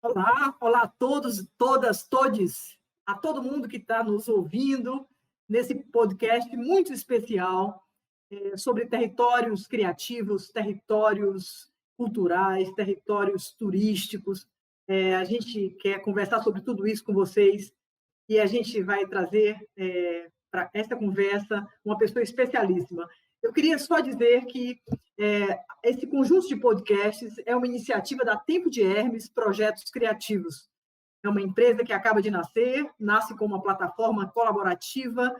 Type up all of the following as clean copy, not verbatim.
Olá, olá a todos, todas, todes, a todo mundo que está nos ouvindo nesse podcast muito especial sobre territórios criativos, territórios culturais, territórios turísticos. A gente quer conversar sobre tudo isso com vocês e a gente vai trazer para esta conversa uma pessoa especialíssima. Eu queria só dizer que esse conjunto de podcasts é uma iniciativa da Tempo de Hermes Projetos Criativos. É uma empresa que acaba de nascer, nasce como uma plataforma colaborativa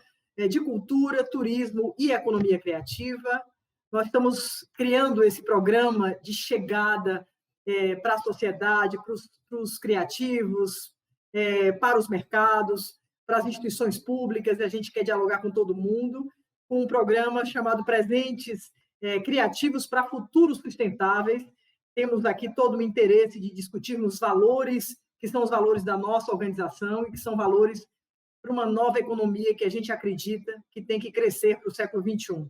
de cultura, turismo e economia criativa. Nós estamos criando esse programa de chegada para a sociedade, para os criativos, para os mercados, para as instituições públicas, e a gente quer dialogar com todo mundo, com um programa chamado Presentes Criativos para Futuros Sustentáveis. Temos aqui todo o interesse de discutirmos valores, que são os valores da nossa organização e que são valores para uma nova economia que a gente acredita que tem que crescer para o século XXI.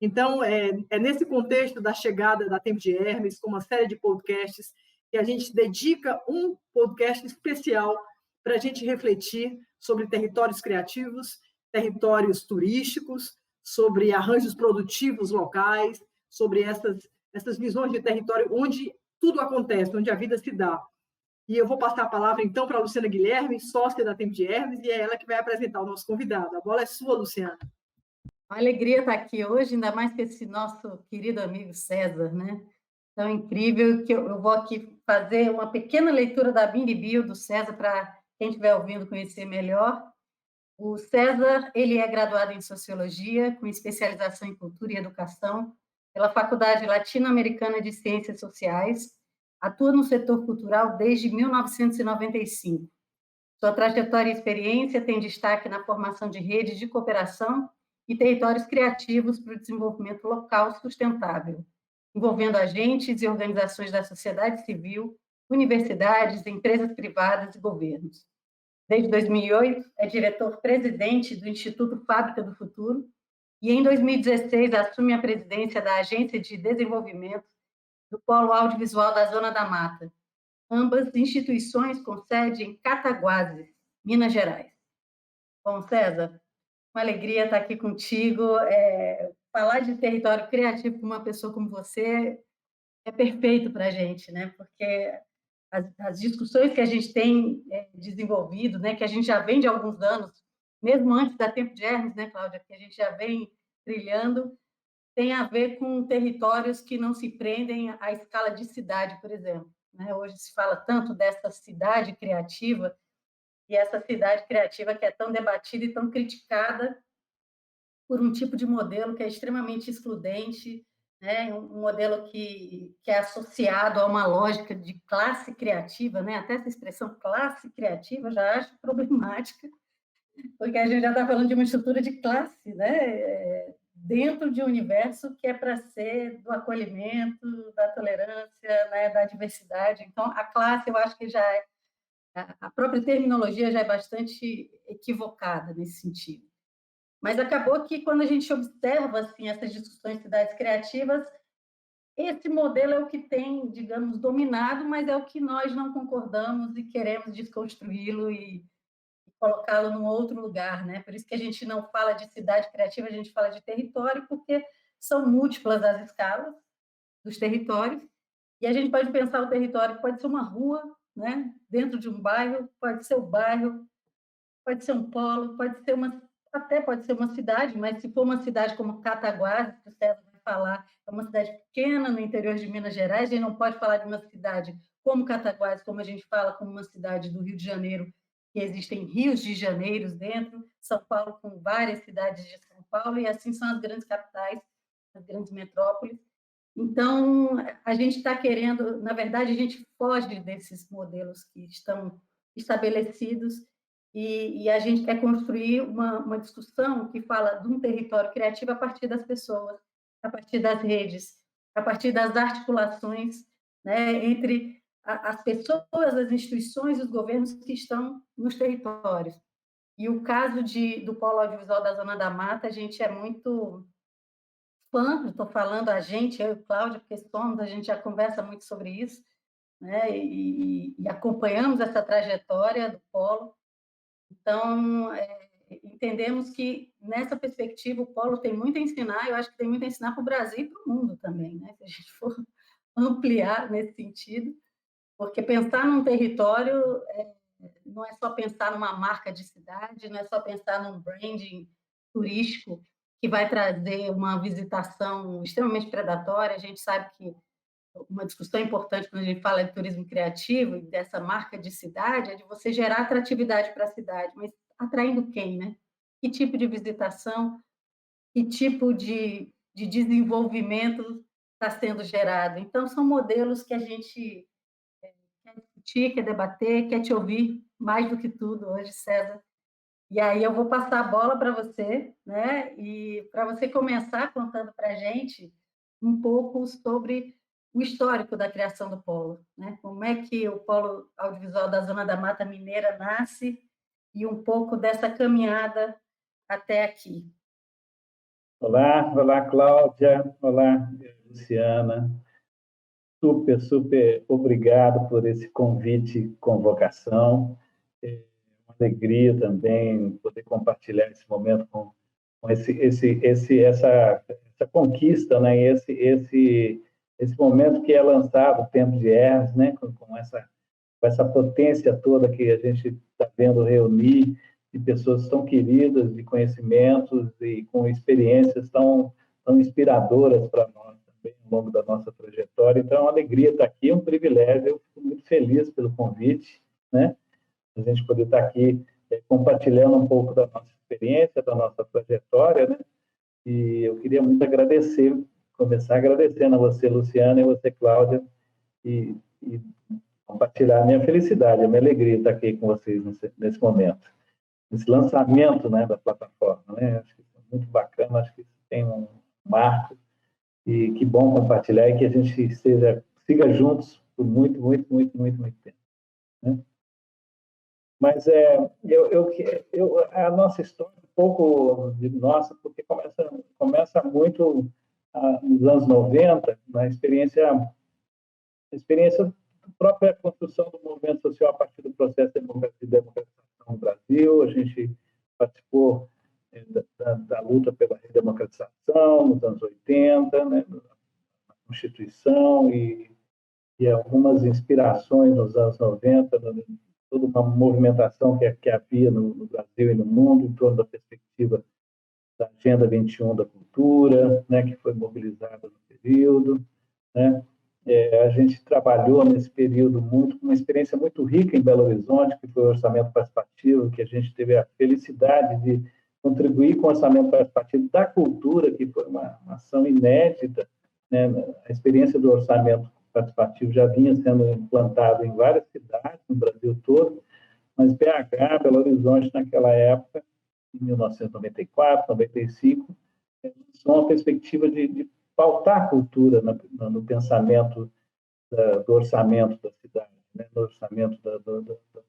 Então, é nesse contexto da chegada da Tempo de Hermes, com uma série de podcasts, que a gente dedica um podcast especial para a gente refletir sobre territórios criativos, territórios turísticos, sobre arranjos produtivos locais, sobre essas visões de território onde tudo acontece, onde a vida se dá. E eu vou passar a palavra, então, para a Luciana Guilherme, sócia da Tempo de Hermes, e é ela que vai apresentar o nosso convidado. A bola é sua, Luciana. Uma alegria estar aqui hoje, ainda mais com esse nosso querido amigo César, né? Tão incrível que eu vou aqui fazer uma pequena leitura da mini bio do César para quem estiver ouvindo conhecer melhor. O César, ele é graduado em Sociologia, com especialização em Cultura e Educação, pela Faculdade Latino-Americana de Ciências Sociais, atua no setor cultural desde 1995. Sua trajetória e experiência têm destaque na formação de redes de cooperação e territórios criativos para o desenvolvimento local sustentável, envolvendo agentes e organizações da sociedade civil, universidades, empresas privadas e governos. Desde 2008, é diretor-presidente do Instituto Fábrica do Futuro e, em 2016, assume a presidência da Agência de Desenvolvimento do Polo Audiovisual da Zona da Mata, ambas instituições com sede em Cataguases, Minas Gerais. Bom, César, uma alegria estar aqui contigo. Falar de território criativo com uma pessoa como você é perfeito para a gente, né? Porque as discussões que a gente tem desenvolvido, né, que a gente já vem de alguns anos, mesmo antes da Tempo de Hermes, né, Cláudia, que a gente já vem trilhando, tem a ver com territórios que não se prendem à escala de cidade, por exemplo. Né? Hoje se fala tanto dessa cidade criativa, e essa cidade criativa que é tão debatida e tão criticada por um tipo de modelo que é extremamente excludente, né? Um modelo que é associado a uma lógica de classe criativa, né? Até essa expressão classe criativa eu já acho problemática, porque a gente já está falando de uma estrutura de classe, né? Dentro de um universo que é para ser do acolhimento, da tolerância, né? Da diversidade. Então, a classe, eu acho que já é, a própria terminologia já é bastante equivocada nesse sentido. Mas acabou que, quando a gente observa assim, essas discussões de cidades criativas, esse modelo é o que tem, digamos, dominado, mas é o que nós não concordamos e queremos desconstruí-lo e colocá-lo num outro lugar, né? Por isso que a gente não fala de cidade criativa, a gente fala de território, porque são múltiplas as escalas dos territórios, e a gente pode pensar o território que pode ser uma rua, né? Dentro de um bairro, pode ser o bairro, pode ser um polo, pode ser até pode ser uma cidade, mas se for uma cidade como Cataguases, que o César vai falar, é uma cidade pequena no interior de Minas Gerais, a gente não pode falar de uma cidade como Cataguases, como a gente fala como uma cidade do Rio de Janeiro, que existem rios de janeiros dentro, São Paulo com várias cidades de São Paulo, e assim são as grandes capitais, as grandes metrópoles. Então, a gente está querendo, na verdade, a gente foge desses modelos que estão estabelecidos e a gente quer construir uma discussão que fala de um território criativo a partir das pessoas, a partir das redes, a partir das articulações, né, entre as pessoas, as instituições e os governos que estão nos territórios. E o caso do Polo Audiovisual da Zona da Mata, a gente é muito fã, estou falando a gente, eu e Cláudia, porque somos, a gente já conversa muito sobre isso, né? E acompanhamos essa trajetória do Polo. Então, entendemos que, nessa perspectiva, o Polo tem muito a ensinar, eu acho que tem muito a ensinar para o Brasil e para o mundo também, né? Se a gente for ampliar nesse sentido, porque pensar num território não é só pensar numa marca de cidade, não é só pensar num branding turístico que vai trazer uma visitação extremamente predatória. A gente sabe que uma discussão importante quando a gente fala de turismo criativo e dessa marca de cidade é de você gerar atratividade para a cidade, mas atraindo quem, né? Que tipo de visitação, que tipo de desenvolvimento está sendo gerado? Então, são modelos que a gente quer discutir, quer debater, quer te ouvir mais do que tudo hoje, César. E aí eu vou passar a bola para você, né? E para você começar contando para a gente um pouco sobre o histórico da criação do Polo, né? Como é que o Polo Audiovisual da Zona da Mata Mineira nasce e um pouco dessa caminhada até aqui. Olá, Cláudia. Olá, Luciana. Super obrigado por esse convite, convocação. É uma alegria também poder compartilhar esse momento com essa conquista, né? Esse momento que é lançado, o Tempo de Hermes, né? Com essa potência toda que a gente está vendo reunir de pessoas tão queridas, de conhecimentos e com experiências tão inspiradoras para nós também ao longo da nossa trajetória. Então, é uma alegria estar aqui, é um privilégio. Eu fico muito feliz pelo convite, né? A gente poder estar aqui compartilhando um pouco da nossa experiência, da nossa trajetória, né? E eu queria muito começar agradecendo a você, Luciana, e a você, Cláudia, e compartilhar a minha felicidade, a minha alegria estar aqui com vocês nesse momento. Esse lançamento, né, da plataforma, né? Acho que é muito bacana, acho que tem um marco e que bom compartilhar e que a gente siga juntos por muito tempo, né? Mas a nossa história é um pouco de nossa, porque começa muito nos anos 90, na experiência da própria construção do movimento social a partir do processo de democratização no Brasil. A gente participou da luta pela redemocratização nos anos 80, né, na Constituição, e algumas inspirações nos anos 90, toda uma movimentação que havia no Brasil e no mundo em torno da perspectiva da Agenda 21 da Cultura, né, que foi mobilizada no período, né? A gente trabalhou nesse período com uma experiência muito rica em Belo Horizonte, que foi o orçamento participativo, que a gente teve a felicidade de contribuir com o orçamento participativo da cultura, que foi uma ação inédita, né? A experiência do orçamento participativo já vinha sendo implantado em várias cidades no Brasil todo, mas BH, Belo Horizonte, naquela época, em 1994, 95, lançou uma perspectiva de pautar a cultura no pensamento do orçamento da cidade, né? Do orçamento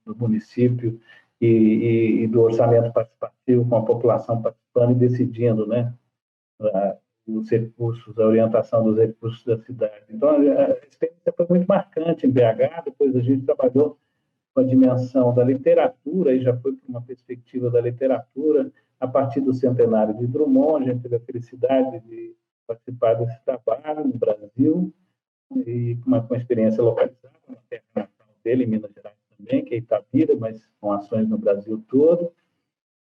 do município e do orçamento participativo, com a população participando e decidindo, né, os recursos, a orientação dos recursos da cidade. Então, a experiência foi muito marcante em BH. Depois a gente trabalhou com a dimensão da literatura, e já foi para uma perspectiva da literatura a partir do centenário de Drummond. A gente teve a felicidade de participar desse trabalho no Brasil, e com uma experiência localizada na terra natal dele, em Minas Gerais também, que é Itabira, mas com ações no Brasil todo.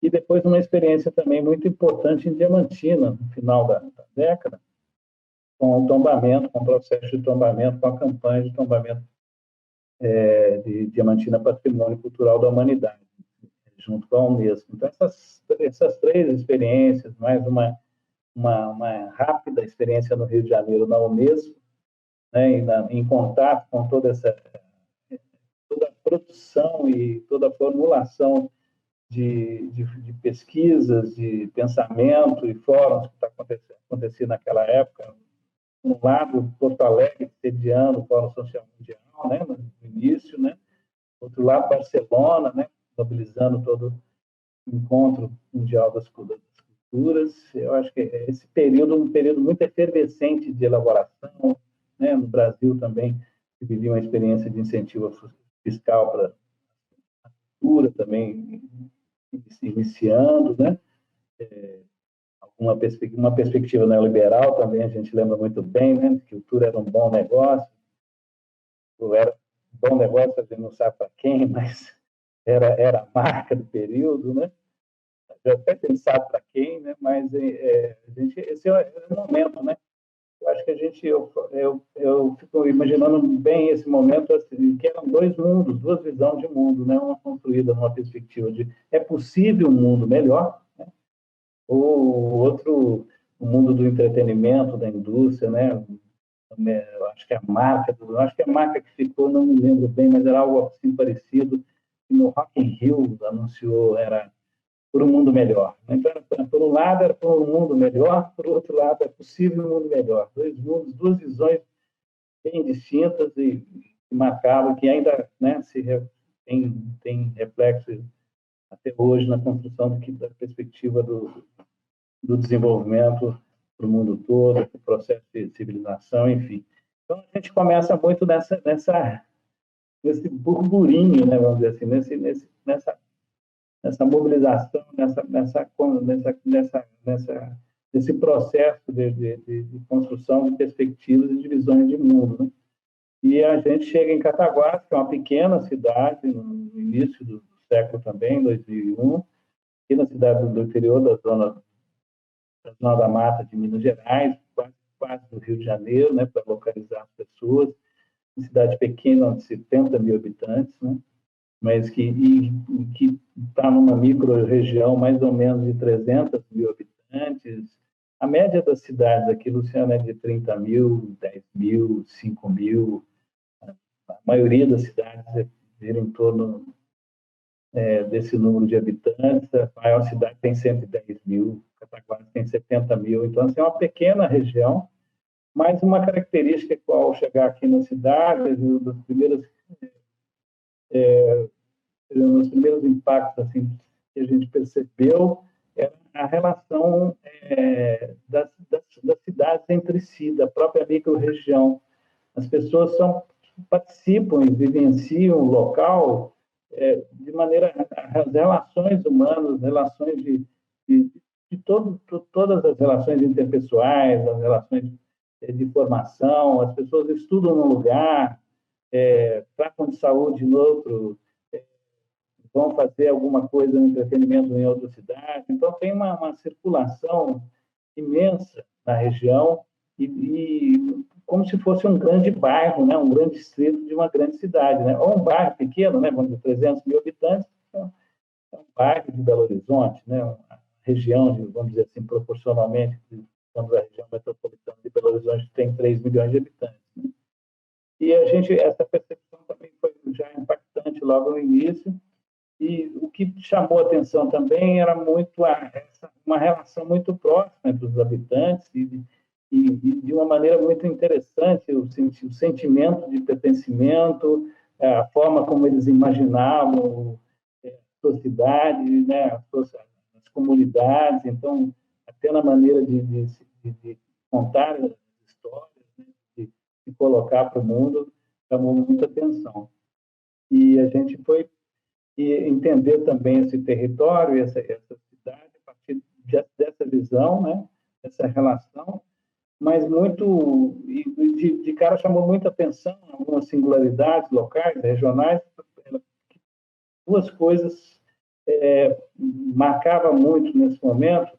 E depois uma experiência também muito importante em Diamantina, no final da década, com o tombamento, com o processo de tombamento, com a campanha de tombamento de Diamantina Patrimônio Cultural da Humanidade, junto com a Unesco. Então, essas três experiências, mais uma rápida experiência no Rio de Janeiro na Unesco, né, em contato com toda a produção e toda a formulação de pesquisas, de pensamento e fóruns que está acontecendo naquela época. Um lado, Porto Alegre, sediando o Fórum Social Mundial, né, no início, né? Outro lado, Barcelona, né, mobilizando todo o encontro mundial das culturas. Eu acho que esse período é um período muito efervescente de elaboração, né? No Brasil também vivi uma experiência de incentivo fiscal para a cultura também, iniciando, né? Uma perspectiva neoliberal também, a gente lembra muito bem, né? Que cultura era um bom negócio, era um bom negócio, a gente não sabe para quem, mas era a marca do período, né? Até quem sabe para quem, né? Mas esse é o momento, né? Eu acho que eu fico imaginando bem esse momento, assim, que eram dois mundos, duas visões de mundo, né? Uma construída numa perspectiva de é possível um mundo melhor, né? Ou outro, o mundo do entretenimento, da indústria, né? Eu acho que a marca que ficou, não me lembro bem, mas era algo assim parecido, que no Rock in Rio anunciou, era por um mundo melhor. Então, por um lado, era por um mundo melhor, por outro lado, é possível um mundo melhor. Dois mundos, duas visões bem distintas e marcavam, que ainda, né, tem reflexo até hoje na construção da perspectiva do desenvolvimento para o mundo todo, para o processo de civilização, enfim. Então, a gente começa muito nesse burburinho, né, vamos dizer assim, nessa mobilização, nesse processo de construção de perspectivas e de visões de mundo, né? E a gente chega em Cataguases, que é uma pequena cidade, no início do século também, 2001, aqui na cidade do interior da zona da Mata de Minas Gerais, quase do Rio de Janeiro, né, para localizar as pessoas. Uma cidade pequena, de 70 mil habitantes, né? Mas que está numa micro-região mais ou menos de 300 mil habitantes. A média das cidades aqui, Luciana, é de 30 mil, 10 mil, 5 mil. A maioria das cidades gira em torno desse número de habitantes. A maior cidade tem 110 mil, Cataguases tem 70 mil. Então, assim, é uma pequena região, mas uma característica ao chegar aqui na cidade, dos primeiros impactos assim, que a gente percebeu era a relação das cidades entre si, da própria micro-região. As pessoas participam e vivenciam o local de maneira... As relações humanas, relações todas as relações interpessoais, as relações de formação, as pessoas estudam num lugar, tratam de saúde no outro, vão fazer alguma coisa no entretenimento em outra cidade. Então, tem uma circulação imensa na região e como se fosse um grande bairro, né? Um grande distrito de uma grande cidade, né? Ou um bairro pequeno, né? Vamos dizer, 300 mil habitantes, é um bairro de Belo Horizonte, né? Uma região, vamos dizer assim, proporcionalmente, estamos na região metropolitana de Belo Horizonte, tem 3 milhões de habitantes, né? E essa percepção também foi já impactante logo no início. E o que chamou a atenção também era muito uma relação muito próxima entre os habitantes e de uma maneira muito interessante o sentimento de pertencimento, a forma como eles imaginavam a sua cidade, né, as comunidades. Então, até na maneira de contar as histórias, né, de se colocar para o mundo, chamou muita atenção. E a gente foi entender também esse território, essa cidade, a partir dessa visão, né, essa relação, mas de cara chamou muita atenção algumas singularidades locais, regionais. Duas coisas marcavam muito nesse momento,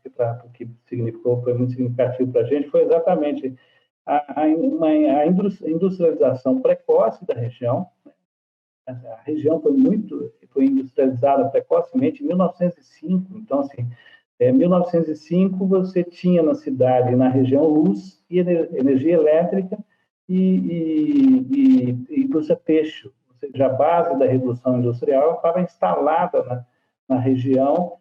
que significou, foi muito significativo para a gente, foi exatamente a industrialização precoce da região. A região foi industrializada precocemente em 1905. Então, assim, em 1905 você tinha na cidade, na região, luz e energia elétrica e indústria têxtil. Ou seja, a base da Revolução Industrial estava instalada na região,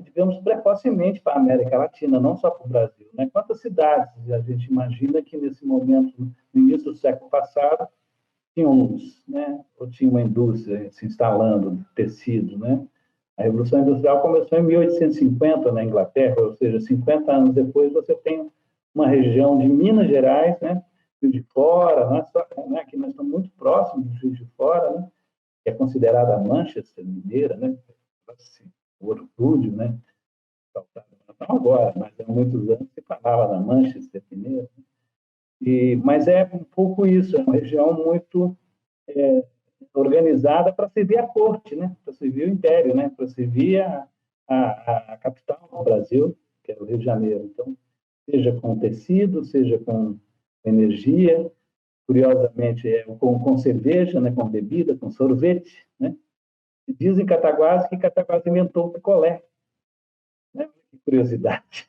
digamos, precocemente para a América Latina, não só para o Brasil, né? Quantas cidades a gente imagina que, nesse momento, no início do século passado, tinham luz, né? Ou tinha uma indústria se instalando, tecido, né? A Revolução Industrial começou em 1850 na Inglaterra, ou seja, 50 anos depois você tem uma região de Minas Gerais, né? Juiz de Fora, não é só, né, aqui nós estamos muito próximos do Juiz de Fora, né, que é considerada a Manchester mineira, né, assim, o orgulho, né, não agora, mas há muitos anos se falava da Manchester mineira, mas é um pouco isso, é uma região muito organizada para servir a corte, né, para servir o império, né, para servir a capital do Brasil, que é o Rio de Janeiro. Então, seja com tecido, seja com energia, curiosamente, com cerveja, né, com bebida, com sorvete, né? Dizem Cataguases que Cataguases inventou o picolé. Né? Que curiosidade.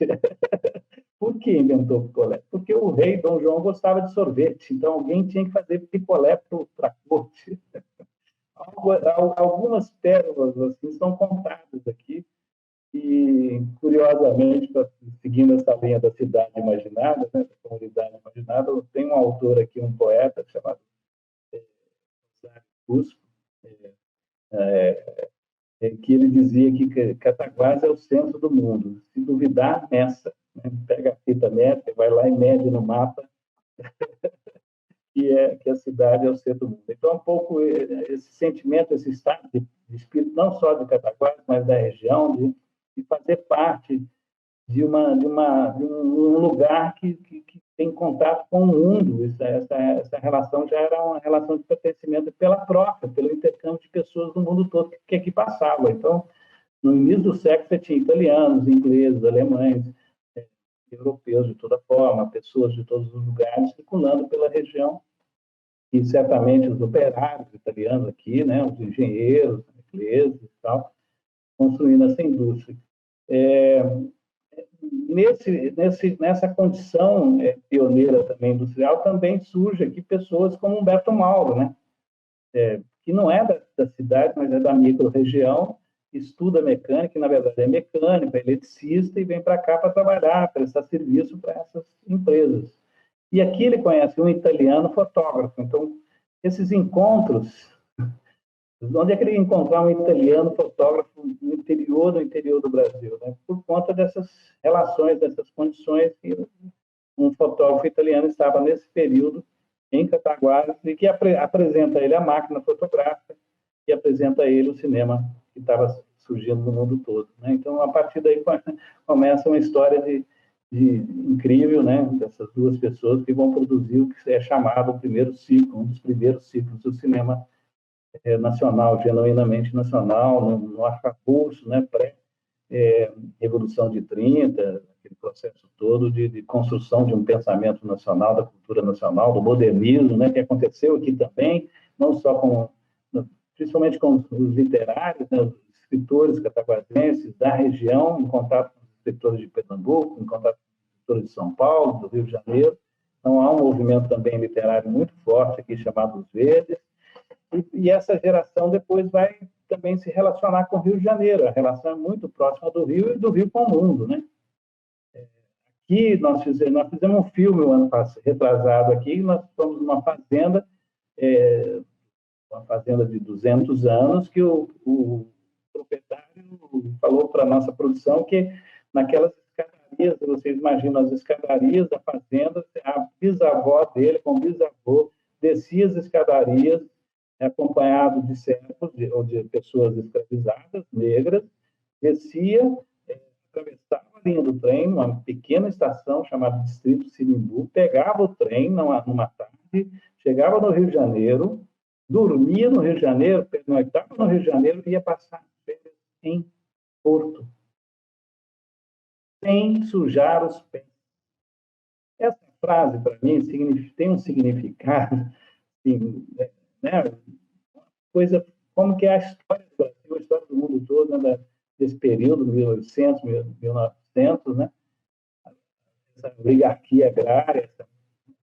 Por que inventou o picolé? Porque o rei Dom João gostava de sorvete, então alguém tinha que fazer picolé para a corte. Algumas pérolas assim são contadas aqui, e, curiosamente, seguindo essa linha da cidade imaginada, né, da comunidade imaginada, tem um autor aqui, um poeta chamado Cusco, que ele dizia que Cataguás é o centro do mundo. Se duvidar, meça. Né? Pega a fita métrica, vai lá e mede no mapa que a cidade é o centro do mundo. Então, um pouco esse sentimento, esse estado de espírito, não só de Cataguás, mas da região, de fazer parte de um lugar que tem contato com o mundo. Essa relação já era uma relação de pertencimento pela troca, pelo intercâmbio de pessoas do mundo todo que aqui passavam. Então, no início do século, você tinha italianos, ingleses, alemães, europeus de toda forma, pessoas de todos os lugares circulando pela região, e certamente os operários italianos aqui, né, os engenheiros ingleses e tal, construindo essa indústria. Nessa condição pioneira também industrial, também surge aqui pessoas como Humberto Mauro, né? Que não é da cidade, mas é da micro-região, estuda mecânica, que na verdade é mecânico, é eletricista, e vem para cá para trabalhar, prestar serviço para essas empresas. E aqui ele conhece um italiano fotógrafo. Então, esses encontros, onde é que ele ia encontrar um italiano fotógrafo no interior do Brasil? Né? Por conta dessas relações, dessas condições que um fotógrafo italiano estava nesse período em Cataguases e que apresenta a ele a máquina fotográfica e apresenta a ele o cinema que estava surgindo no mundo todo. Né? Então, a partir daí começa uma história incrível, né, dessas duas pessoas que vão produzir o que é chamado o primeiro ciclo, um dos primeiros ciclos do cinema nacional, genuinamente nacional, no arcabouço, né, pré-Revolução de 30, aquele processo todo de construção de um pensamento nacional, da cultura nacional, do modernismo, né, que aconteceu aqui também, não só principalmente com os literários, né, os escritores cataguasenses da região, em contato com os escritores de Pernambuco, em contato com os escritores de São Paulo, do Rio de Janeiro. Então, há um movimento também literário muito forte aqui, chamado Os Verdes, e essa geração depois vai também se relacionar com o Rio de Janeiro. A relação é muito próxima do Rio e do Rio com o mundo, né? Aqui nós fizemos um filme o ano passado, retrasado aqui, nós fomos numa fazenda, uma fazenda de 200 anos, que o proprietário falou para a nossa produção que naquelas escadarias, vocês imaginam as escadarias da fazenda, a bisavó dele com o bisavô descia as escadarias acompanhado de servos ou de pessoas escravizadas, negras, descia, atravessava a linha do trem, numa pequena estação chamada Distrito Sinimbu, pegava o trem numa tarde, chegava no Rio de Janeiro, dormia no Rio de Janeiro, pernoitava no Rio de Janeiro e ia passar férias em Porto, sem sujar os pés. Essa frase, para mim, tem um significado, assim, né? Coisa como que é a história do Brasil, a história do mundo todo, né? Desse período, 1800, 1900, né? Essa oligarquia agrária,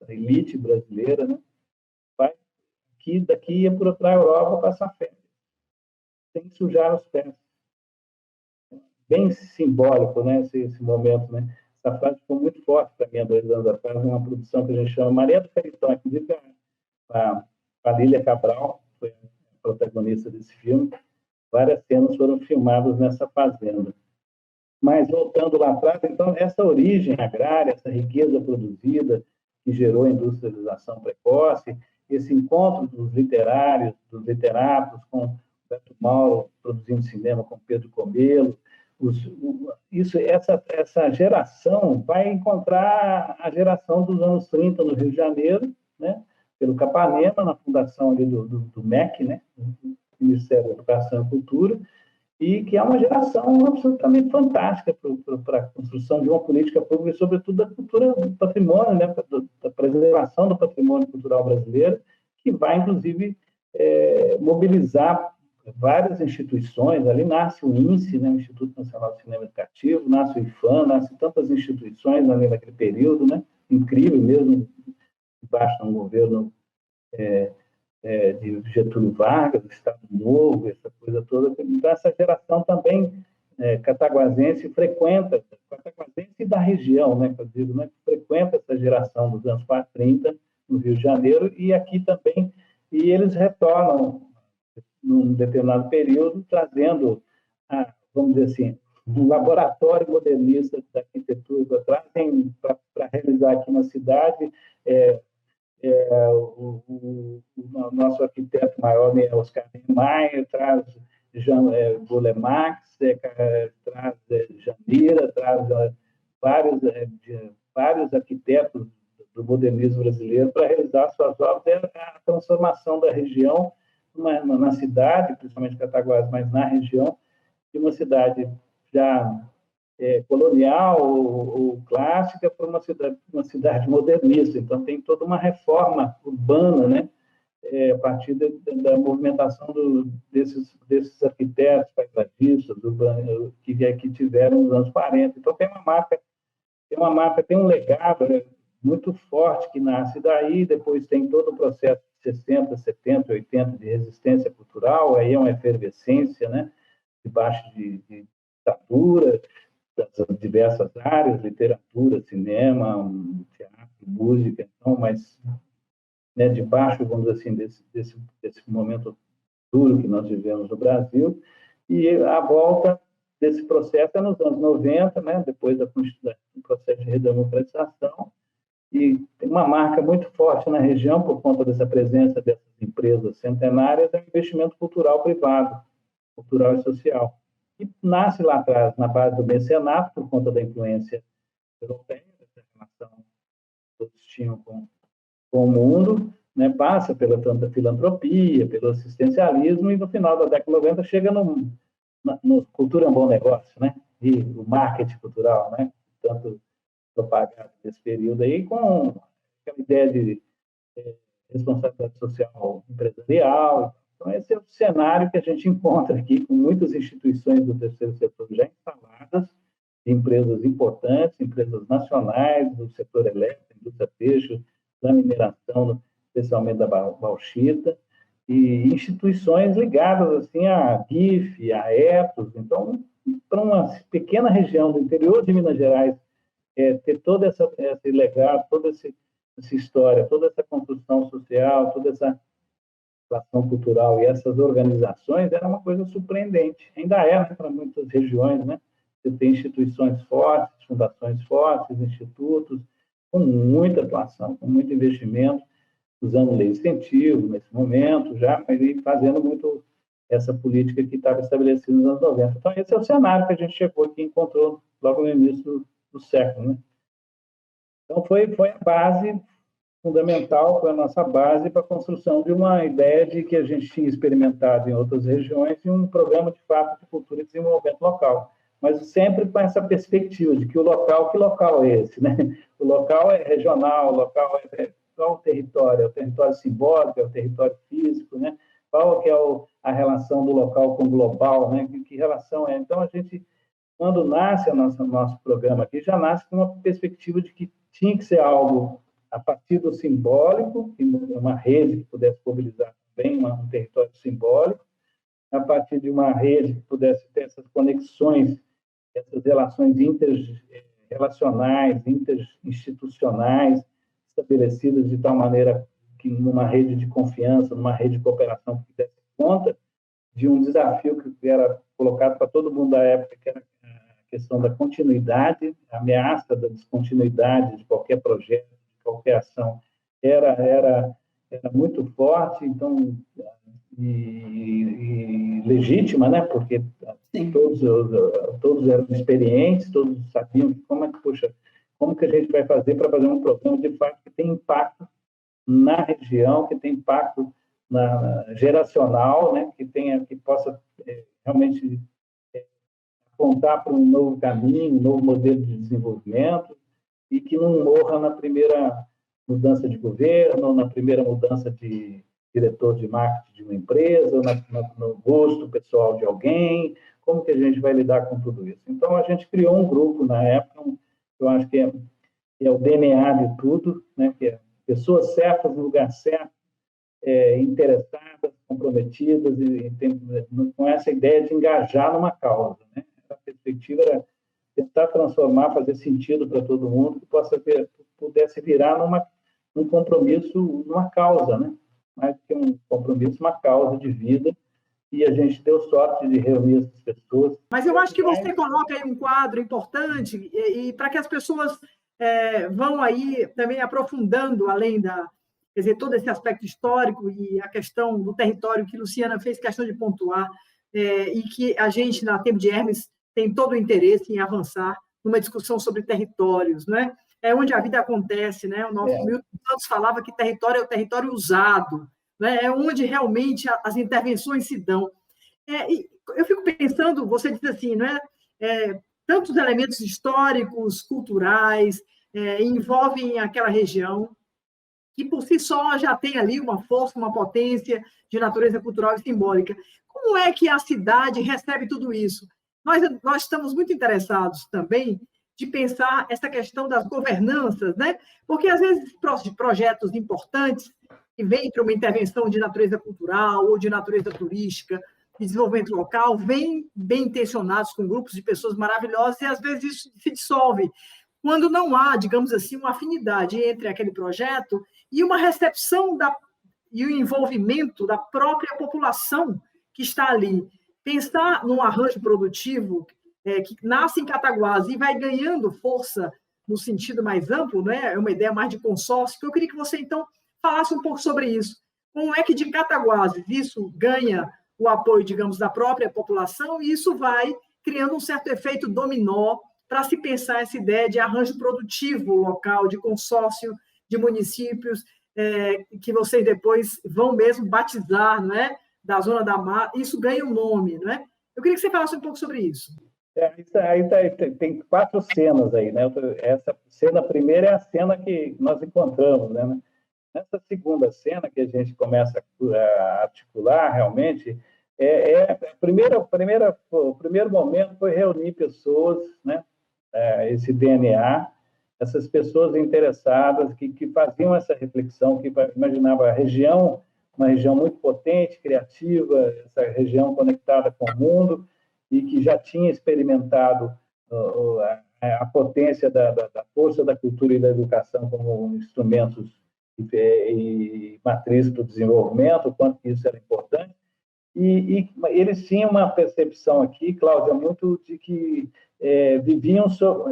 essa elite brasileira, né? Daqui ia para a Europa passar férias, sem sujar os pés. Bem simbólico, né? Esse momento, né? Essa frase ficou muito forte para mim há 2 anos atrás, uma produção que a gente chama Maria do Caritão, inclusive a Lília Cabral foi a protagonista desse filme. Várias cenas foram filmadas nessa fazenda. Mas, voltando lá atrás, então, essa origem agrária, essa riqueza produzida, que gerou a industrialização precoce, esse encontro dos literários, dos literatos, com Beto Mauro produzindo cinema com Pedro Comelo, essa geração vai encontrar a geração dos anos 30 no Rio de Janeiro, né, pelo Capanema, na fundação ali do MEC, né, Ministério da Educação e Cultura, e que é uma geração absolutamente fantástica para a construção de uma política pública, e, sobretudo, da cultura do patrimônio, né, da preservação do patrimônio cultural brasileiro, que vai, inclusive, mobilizar várias instituições. Ali nasce o INSE, né, o Instituto Nacional de Cinema Educativo, nasce o IFAM, nasce tantas instituições ali naquele período, né, incrível mesmo, debaixo de um governo de Getúlio Vargas, Estado Novo, essa coisa toda. Então, essa geração também cataguasense frequenta, cataguasense e da região, né, que eu digo, né, frequenta essa geração dos anos 30 no Rio de Janeiro, e aqui também, e eles retornam num determinado período, trazendo, vamos dizer assim, um laboratório modernista da arquitetura, trazem para realizar aqui na cidade. O nosso arquiteto maior, né, Oscar Niemeyer, traz Jean Boulemax, traz Janira, traz vários arquitetos do modernismo brasileiro para realizar suas obras. A transformação da região na cidade, principalmente Cataguases, mas na região, de uma cidade já colonial ou clássica para uma cidade modernista. Então, tem toda uma reforma urbana, né, a partir da movimentação desses arquitetos paisagistas urbanos que tiveram nos anos 40. Então, tem uma marca, tem um legado, né, muito forte que nasce daí. Depois tem todo o processo de 60, 70, 80 de resistência cultural, aí é uma efervescência, né, debaixo de ditadura, das diversas áreas, literatura, cinema, teatro, música, então, mas, né, debaixo, vamos dizer assim, desse momento duro que nós vivemos no Brasil. E a volta desse processo é nos anos 90, né, depois do processo de redemocratização, e tem uma marca muito forte na região por conta dessa presença dessas empresas centenárias, é o investimento cultural privado, cultural e social, que nasce lá atrás, na base do mecenato, por conta da influência europeia, dessa relação que todos tinham com o mundo, né, passa pela filantropia, pelo assistencialismo, e no final da década de 90 chega no cultura é um bom negócio, né, e o marketing cultural, né, tanto propagado nesse período aí, com aquela ideia de responsabilidade social empresarial. Então, esse é o cenário que a gente encontra aqui, com muitas instituições do terceiro setor já instaladas, empresas importantes, empresas nacionais, do setor elétrico, indústria têxtil, da mineração, especialmente da bauxita, e instituições ligadas assim, à GIF, à Etos. Então, para uma pequena região do interior de Minas Gerais, ter todo esse legado, toda essa história, toda essa construção social, toda essa relação cultural e essas organizações, era uma coisa surpreendente. Ainda é, né, para muitas regiões, né? Você tem instituições fortes, fundações fortes, institutos, com muita atuação, com muito investimento, usando lei de incentivo nesse momento já, mas fazendo muito essa política que estava estabelecida nos anos 90. Então, esse é o cenário que a gente chegou aqui e encontrou logo no início do século, né? Então, foi a base fundamental, foi a nossa base para a construção de uma ideia de que a gente tinha experimentado em outras regiões e um programa, de fato, de cultura e desenvolvimento local. Mas sempre com essa perspectiva de que que local é esse, né? O local é regional, o local qual o território? É o território simbólico, é o território físico, né? Qual que é a relação do local com o global, né? Que relação é? Então, a gente, quando nasce o nosso programa aqui, já nasce com uma perspectiva de que tinha que ser algo a partir do simbólico, uma rede que pudesse mobilizar também um território simbólico, a partir de uma rede que pudesse ter essas conexões, essas relações interrelacionais, interinstitucionais, estabelecidas de tal maneira que numa rede de confiança, numa rede de cooperação que desse conta de um desafio que era colocado para todo mundo da época, que era a questão da continuidade, a ameaça da descontinuidade de qualquer projeto, de qualquer ação era muito forte, então, e legítima, né? Porque todos eram experientes, todos sabiam como que a gente vai fazer para fazer um programa de fato que tem impacto na região, que tem impacto geracional, né? Que possa realmente apontar para um novo caminho, um novo modelo de desenvolvimento, e que não morra na primeira mudança de governo, na primeira mudança de diretor de marketing de uma empresa, no gosto pessoal de alguém. Como que a gente vai lidar com tudo isso? Então, a gente criou um grupo na época, eu acho que é o DNA de tudo, né? Que é pessoas certas no lugar certo, interessadas, comprometidas, com essa ideia de engajar numa causa, né? A perspectiva era tentar transformar, fazer sentido para todo mundo, que pudesse virar num compromisso, numa causa, né? Mais do que um compromisso, uma causa de vida, e a gente deu sorte de reunir essas pessoas. Mas eu acho que você coloca aí um quadro importante, e para que as pessoas vão aí também aprofundando, além quer dizer, todo esse aspecto histórico e a questão do território que Luciana fez questão de pontuar, e que a gente, na Tempo de Hermes, tem todo o interesse em avançar numa discussão sobre territórios, né? É onde a vida acontece, né? O nosso Milton Santos falava que território é o território usado, né? É onde realmente as intervenções se dão. E eu fico pensando, você disse assim, né? Tantos elementos históricos, culturais, envolvem aquela região, que por si só já tem ali uma força, uma potência de natureza cultural e simbólica. Como é que a cidade recebe tudo isso? Nós estamos muito interessados também de pensar essa questão das governanças, né? Porque, às vezes, projetos importantes que vêm para uma intervenção de natureza cultural ou de natureza turística, de desenvolvimento local, vêm bem intencionados com grupos de pessoas maravilhosas e, às vezes, isso se dissolve quando não há, digamos assim, uma afinidade entre aquele projeto e uma recepção e o envolvimento da própria população que está ali. Pensar num arranjo produtivo que nasce em Cataguases e vai ganhando força no sentido mais amplo, né? É uma ideia mais de consórcio, que eu queria que você, então, falasse um pouco sobre isso. Como é que de Cataguases isso ganha o apoio, digamos, da própria população e isso vai criando um certo efeito dominó para se pensar essa ideia de arranjo produtivo local, de consórcio de municípios, que vocês depois vão mesmo batizar, né? Da Zona da Mata, isso ganha um nome, né? Eu queria que você falasse um pouco sobre isso. Tem 4 cenas aí, né? Essa cena primeira é a cena que nós encontramos, né? Nessa segunda cena que a gente começa a articular realmente, o primeiro momento foi reunir pessoas, né? Esse DNA, essas pessoas interessadas que faziam essa reflexão, que imaginavam a região, uma região muito potente, criativa, essa região conectada com o mundo, e que já tinha experimentado a potência da força da cultura e da educação como instrumentos e matriz para o desenvolvimento, o quanto que isso era importante. E eles tinham uma percepção aqui, Cláudia, muito de que viviam,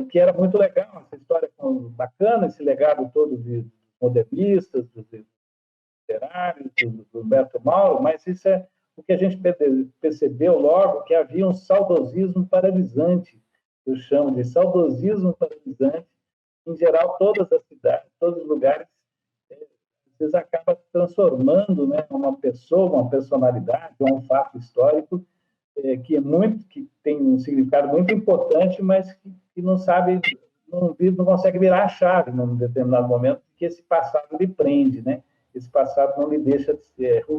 que era muito legal, essa história bacana, esse legado todo de modernistas, dos literários, do Humberto Mauro, mas isso é o que a gente percebeu logo, que havia um saudosismo paralisante, eu chamo de saudosismo paralisante, em geral, todas as cidades, todos os lugares, às vezes acaba transformando, né, uma pessoa, uma personalidade, um fato histórico que tem um significado muito importante, mas que não sabe, não consegue virar a chave num determinado momento, que esse passado lhe prende, né? Esse passado não lhe deixa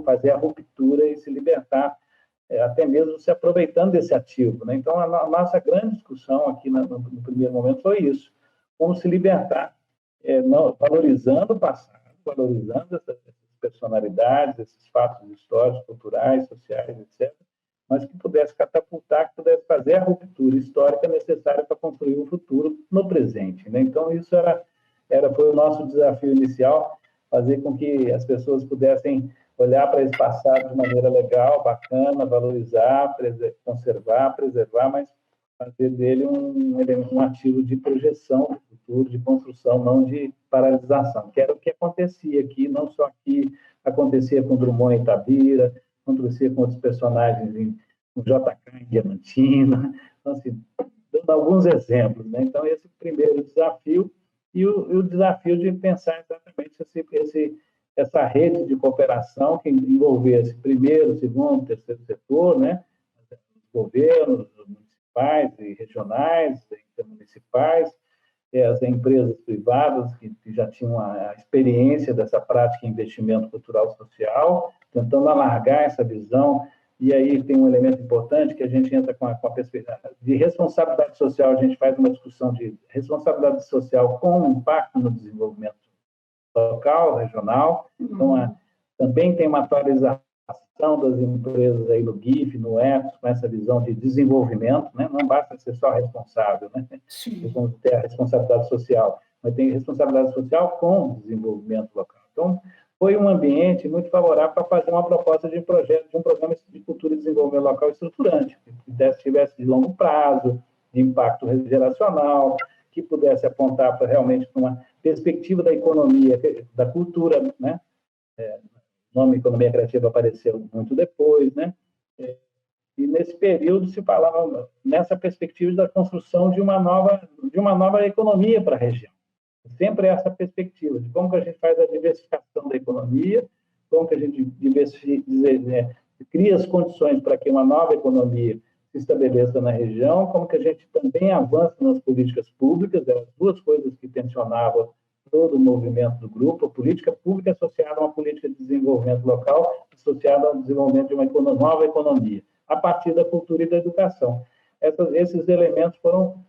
fazer a ruptura e se libertar, até mesmo se aproveitando desse ativo, né? Então, a nossa grande discussão aqui no primeiro momento foi isso, como se libertar, valorizando o passado, valorizando essas personalidades, esses fatos históricos, culturais, sociais, etc., mas que pudesse catapultar, que pudesse fazer a ruptura histórica necessária para construir um futuro no presente, né? Então, isso foi o nosso desafio inicial, fazer com que as pessoas pudessem olhar para esse passado de maneira legal, bacana, valorizar, conservar, preservar, mas fazer dele um ativo de projeção do futuro, de construção, não de paralisação, que era o que acontecia aqui, não só aqui, acontecia com Drummond em Itabira, acontecia com outros personagens com JK em Diamantina, então, assim, dando alguns exemplos, né? Então, esse primeiro desafio, e o desafio de pensar exatamente essa rede de cooperação que envolvesse primeiro, segundo, terceiro setor, né? Os governos, os municipais e regionais, intermunicipais, as empresas privadas que já tinham a experiência dessa prática de investimento cultural social, tentando alargar essa visão. E aí tem um elemento importante que a gente entra com a perspectiva de responsabilidade social, a gente faz uma discussão de responsabilidade social com impacto no desenvolvimento local, regional. Então, também tem uma atualização das empresas aí no GIF, no EPS, com essa visão de desenvolvimento, né? Não basta ser só responsável, né? Vamos ter a responsabilidade social, mas tem responsabilidade social com o desenvolvimento local. Então, foi um ambiente muito favorável para fazer uma proposta de projeto, de um programa de cultura e desenvolvimento local estruturante, que tivesse de longo prazo, de impacto geracional, que pudesse apontar para realmente uma perspectiva da economia, da cultura, né? O nome economia criativa apareceu muito depois, né? E nesse período se falava nessa perspectiva da construção de uma nova economia para a região. Sempre essa perspectiva de como que a gente faz a diversificação da economia, como que a gente cria as condições para que uma nova economia se estabeleça na região, como que a gente também avança nas políticas públicas, eram duas coisas que tensionavam todo o movimento do grupo, a política pública associada a uma política de desenvolvimento local, associada ao desenvolvimento de uma nova economia, a partir da cultura e da educação. Esses elementos foram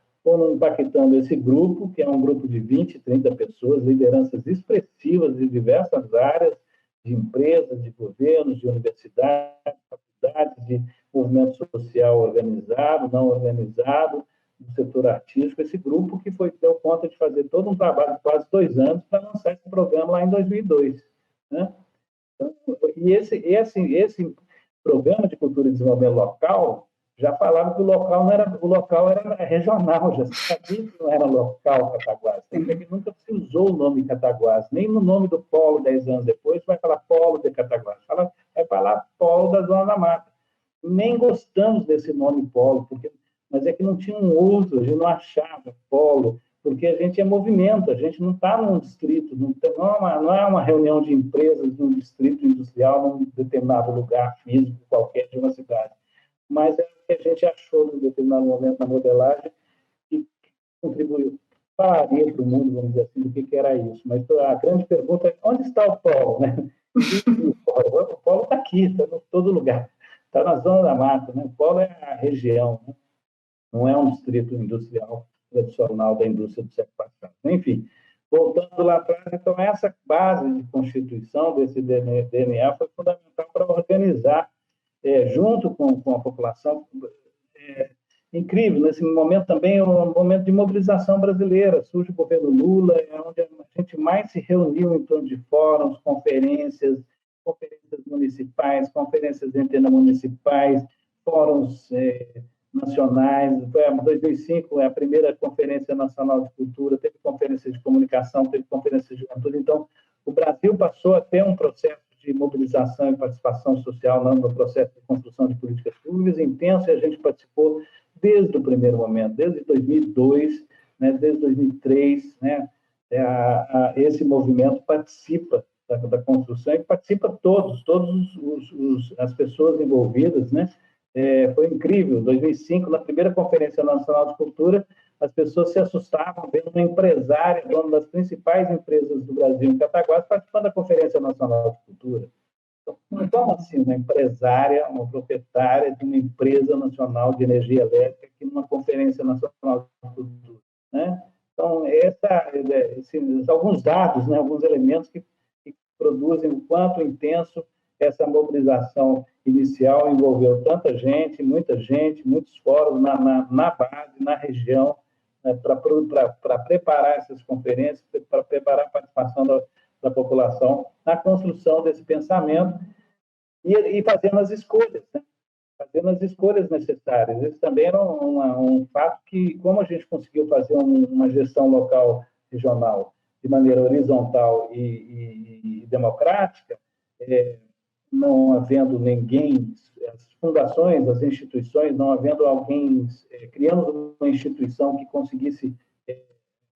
impactando esse grupo, que é um grupo de 20, 30 pessoas, lideranças expressivas de diversas áreas, de empresas, de governos, de universidades, faculdades, de movimento social organizado, não organizado, do setor artístico, esse grupo que deu conta de fazer todo um trabalho de quase 2 anos para lançar esse programa lá em 2002. Né? Então, e esse programa de cultura e desenvolvimento local já falava que o local era regional, já se sabia que não era local Cataguases, que nunca se usou o nome Cataguases, nem no nome do polo 10 anos depois vai falar polo de Cataguases, vai falar polo da Zona da Mata. Nem gostamos desse nome polo, mas é que não tinha um outro, a gente não achava polo, porque a gente é movimento, a gente não está num distrito, não é uma reunião de empresas num distrito industrial, num determinado lugar físico qualquer de uma cidade. Mas é o que a gente achou num determinado momento na modelagem que contribuiu para o mundo, vamos dizer assim, do que era isso. Mas a grande pergunta é, onde está o polo? Né? O polo está aqui, está em todo lugar, está na Zona da Mata, né? O polo é a região, né? Não é um distrito industrial tradicional da indústria do século passado. Enfim, voltando lá atrás, então, essa base de constituição desse DNA foi fundamental para organizar, junto com a população, incrível, nesse momento também é um momento de mobilização brasileira, surge o governo Lula, é onde a gente mais se reuniu em torno de fóruns, conferências municipais, conferências intermunicipais, fóruns nacionais. Em 2005, a primeira Conferência Nacional de Cultura, teve conferência de comunicação, teve conferência de juventude. Então, o Brasil passou a ter um processo de mobilização e participação social no processo de construção de políticas públicas intenso, e a gente participou desde o primeiro momento, desde 2002, né, desde 2003, né, esse movimento participa da construção e participa todas as pessoas envolvidas, né? Foi incrível. Em 2005, na primeira Conferência Nacional de Cultura, as pessoas se assustavam vendo uma empresária, dona das principais empresas do Brasil, em Cataguases, participando da Conferência Nacional de Cultura. Então, como assim uma empresária, uma proprietária de uma empresa nacional de energia elétrica aqui numa Conferência Nacional de Cultura? Né? Então, alguns dados, né, alguns elementos que produzem o quanto intenso essa mobilização inicial envolveu tanta gente, muitos fóruns na base, na região, né, para preparar essas conferências, para preparar a participação da população na construção desse pensamento e fazendo as escolhas. Né? fazendo as escolhas necessárias. Esse também era um fato que, como a gente conseguiu fazer uma gestão local, regional, de maneira horizontal e democrática, não havendo ninguém, as fundações, as instituições, não havendo alguém criando uma instituição que conseguisse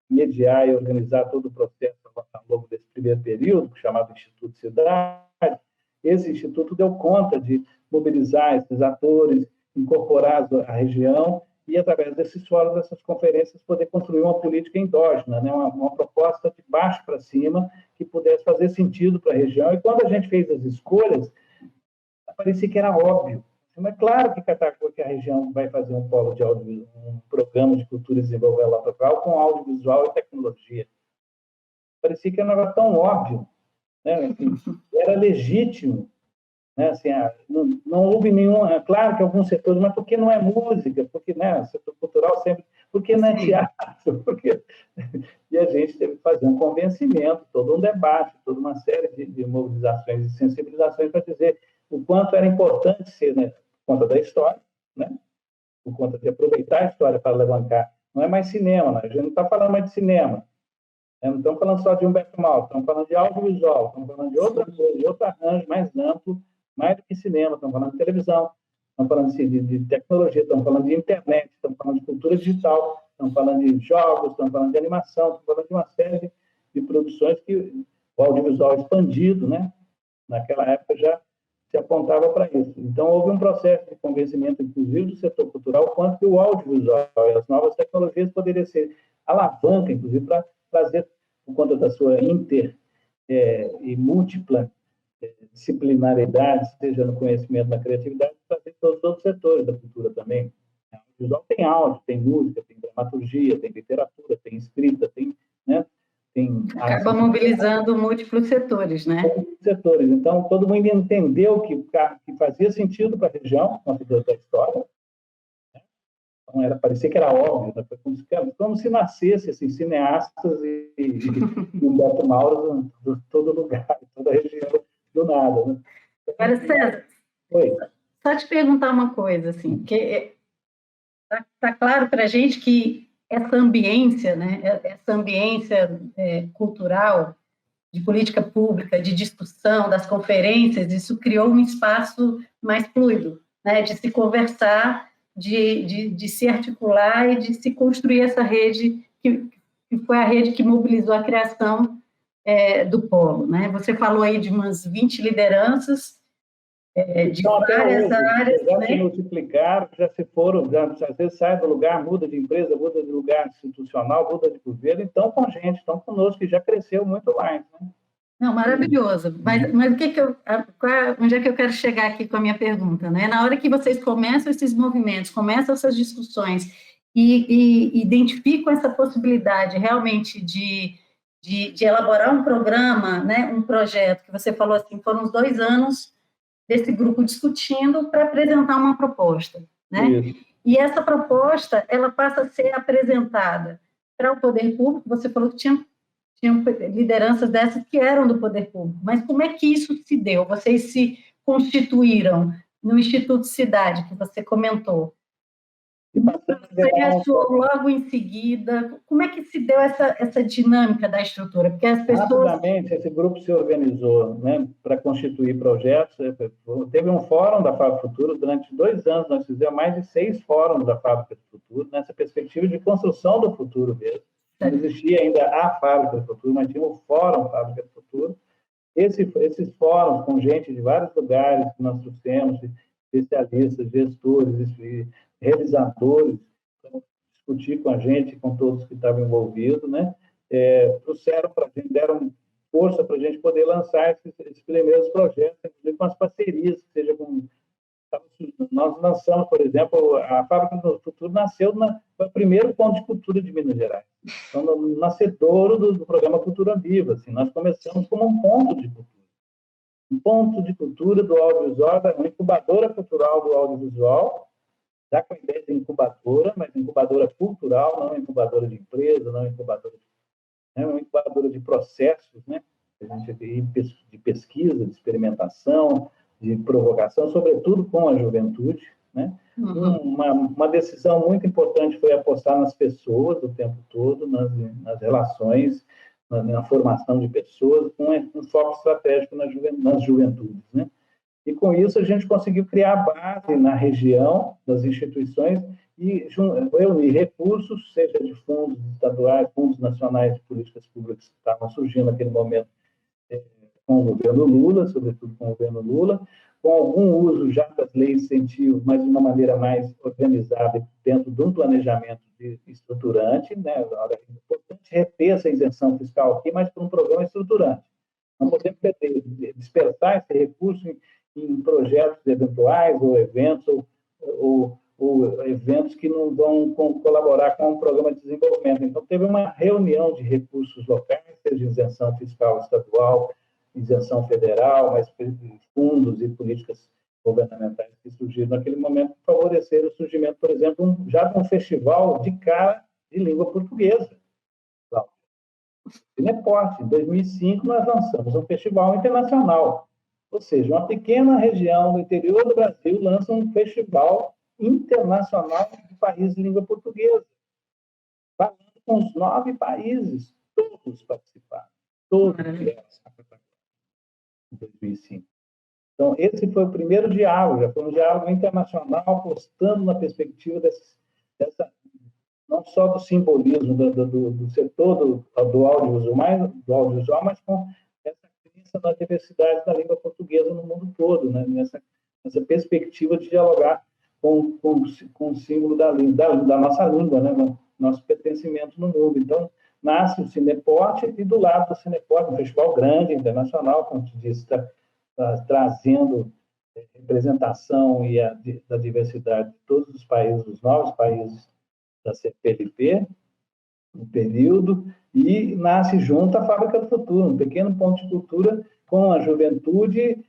mediar e organizar todo o processo ao longo desse primeiro período, chamado Instituto Cidade, esse instituto deu conta de mobilizar esses atores, incorporar a região e, através desses fóruns, dessas conferências, poder construir uma política endógena, né? uma proposta de baixo para cima que pudesse fazer sentido para a região. E quando a gente fez as escolhas, parecia que era óbvio. Mas claro que a região vai fazer um polo de um programa de cultura e desenvolvimento local com audiovisual e tecnologia. Parecia que era um negócio tão óbvio, né? Assim, era legítimo, né? Assim, não houve nenhum... Claro que alguns setores, mas por que não é música? Porque, né, setor cultural sempre... Por que não é teatro? Porque... E a gente teve que fazer um convencimento, todo um debate, toda uma série de mobilizações e sensibilizações para dizer o quanto era importante ser, né, por conta da história, né, por conta de aproveitar a história para alavancar. Não é mais cinema, né? A gente não está falando mais de cinema, né? Não estamos falando só de Humberto Mauro, estamos falando de audiovisual, estamos falando de outra coisa, de outro arranjo mais amplo, mais do que cinema, estamos falando de televisão, estamos falando de tecnologia, estamos falando de internet, estamos falando de cultura digital, estamos falando de jogos, estamos falando de animação, estamos falando de uma série de produções que o audiovisual expandido, né, naquela época já se apontava para isso. Então, houve um processo de convencimento, inclusive, do setor cultural, quanto que o audiovisual e as novas tecnologias poderiam ser alavanca, inclusive, para trazer, por conta da sua e múltipla disciplinaridade, seja no conhecimento, na criatividade, trazer todos os outros setores da cultura também. O audiovisual tem áudio, tem música, tem dramaturgia, tem literatura, tem escrita, tem... né, acaba mobilizando múltiplos setores, né? Setores. Então, todo mundo entendeu que fazia sentido para a região, com a da história. Né? Então, parecia que era óbvio, né? Como se nascesse assim, cineastas e Humberto Mauro de todo lugar, toda a região, do nada. Né? Agora, César, Oi. só te perguntar uma coisa, assim, que está claro para a gente que essa ambiência, né, essa ambiência cultural, de política pública, de discussão, das conferências, isso criou um espaço mais fluido, né, de se conversar, de se articular e de se construir essa rede, que foi a rede que mobilizou a criação do polo. Né? Você falou aí de umas 20 lideranças, de então, várias áreas. Já, né? se multiplicaram, já se foram, às vezes sai do lugar, muda de empresa, muda de lugar institucional, muda de governo, então com a gente, estão conosco, que já cresceu muito mais. Né? Não, maravilhoso. Mas o que onde é que eu quero chegar aqui com a minha pergunta? Né? Na hora que vocês começam esses movimentos, começam essas discussões e identificam essa possibilidade realmente de elaborar um programa, né, um projeto, que você falou assim, foram uns 2 anos desse grupo discutindo para apresentar uma proposta, né? Isso. E essa proposta, ela passa a ser apresentada para o poder público. Você falou que tinham lideranças dessas que eram do poder público, mas como é que isso se deu? Vocês se constituíram no Instituto Cidade, que você comentou. Você logo em seguida, como é que se deu essa dinâmica da estrutura? Porque as pessoas... Rapidamente, esse grupo se organizou, né, para constituir projetos. Teve um fórum da Fábrica do Futuro, durante 2 anos nós fizemos mais de 6 fóruns da Fábrica do Futuro, nessa perspectiva de construção do futuro mesmo. Não existia ainda a Fábrica do Futuro, mas tinha o Fórum Fábrica do Futuro. Esses fóruns com gente de vários lugares que nós trouxemos, especialistas, gestores, realizadores, para discutir com a gente, com todos que estavam envolvidos, né? Trouxeram para a gente, deram força para a gente poder lançar esses primeiros projetos, inclusive com as parcerias, seja com... Nós lançamos, por exemplo, a Fábrica do Futuro nasceu foi o primeiro ponto de cultura de Minas Gerais. Então, no nascedouro do programa Cultura Viva. Assim, nós começamos como um ponto de cultura. Um ponto de cultura do audiovisual, uma incubadora cultural do audiovisual, já com a ideia de incubadora, mas incubadora cultural, não incubadora de empresa, não incubadora uma incubadora de processos, né? A gente tem de pesquisa, de experimentação, de provocação, sobretudo com a juventude, né? Uma decisão muito importante foi apostar nas pessoas o tempo todo, nas relações, na formação de pessoas, com um foco estratégico nas juventudes, né? E com isso a gente conseguiu criar base na região, das instituições, e reunir recursos, seja de fundos estaduais, fundos nacionais de políticas públicas que estavam surgindo naquele momento com o governo Lula, sobretudo com o governo Lula, com algum uso já das leis de incentivo, mas de uma maneira mais organizada dentro de um planejamento estruturante, né? É importante reter essa isenção fiscal aqui, mas por um programa estruturante. Não podemos dispersar esse recurso em projetos eventuais ou eventos ou eventos que não vão colaborar com o programa de desenvolvimento. Então, teve uma reunião de recursos locais, seja isenção fiscal estadual, isenção federal, mas fundos e políticas governamentais que surgiram naquele momento favoreceram o surgimento, por exemplo, já de um festival de cara de língua portuguesa. Cineporte, em 2005, nós lançamos um festival internacional. Ou seja, uma pequena região do interior do Brasil lança um festival internacional de países de língua portuguesa. Falando com os 9 países, todos participaram. Todos vieram em 2005. Então, esse foi o primeiro diálogo, já foi um diálogo internacional apostando na perspectiva dessa não só do simbolismo do setor do audiovisual, mas com essa crença na diversidade da língua portuguesa no mundo todo, né? Nessa perspectiva de dialogar com o símbolo da nossa língua, né? Nosso pertencimento no mundo. Então, nasce o Cineporte e do lado do Cineporte, um festival grande, internacional, como te disse, está trazendo representação da diversidade de todos os países, os 9 países da CPLP, no período, e nasce junto a Fábrica do Futuro, um pequeno ponto de cultura com a juventude,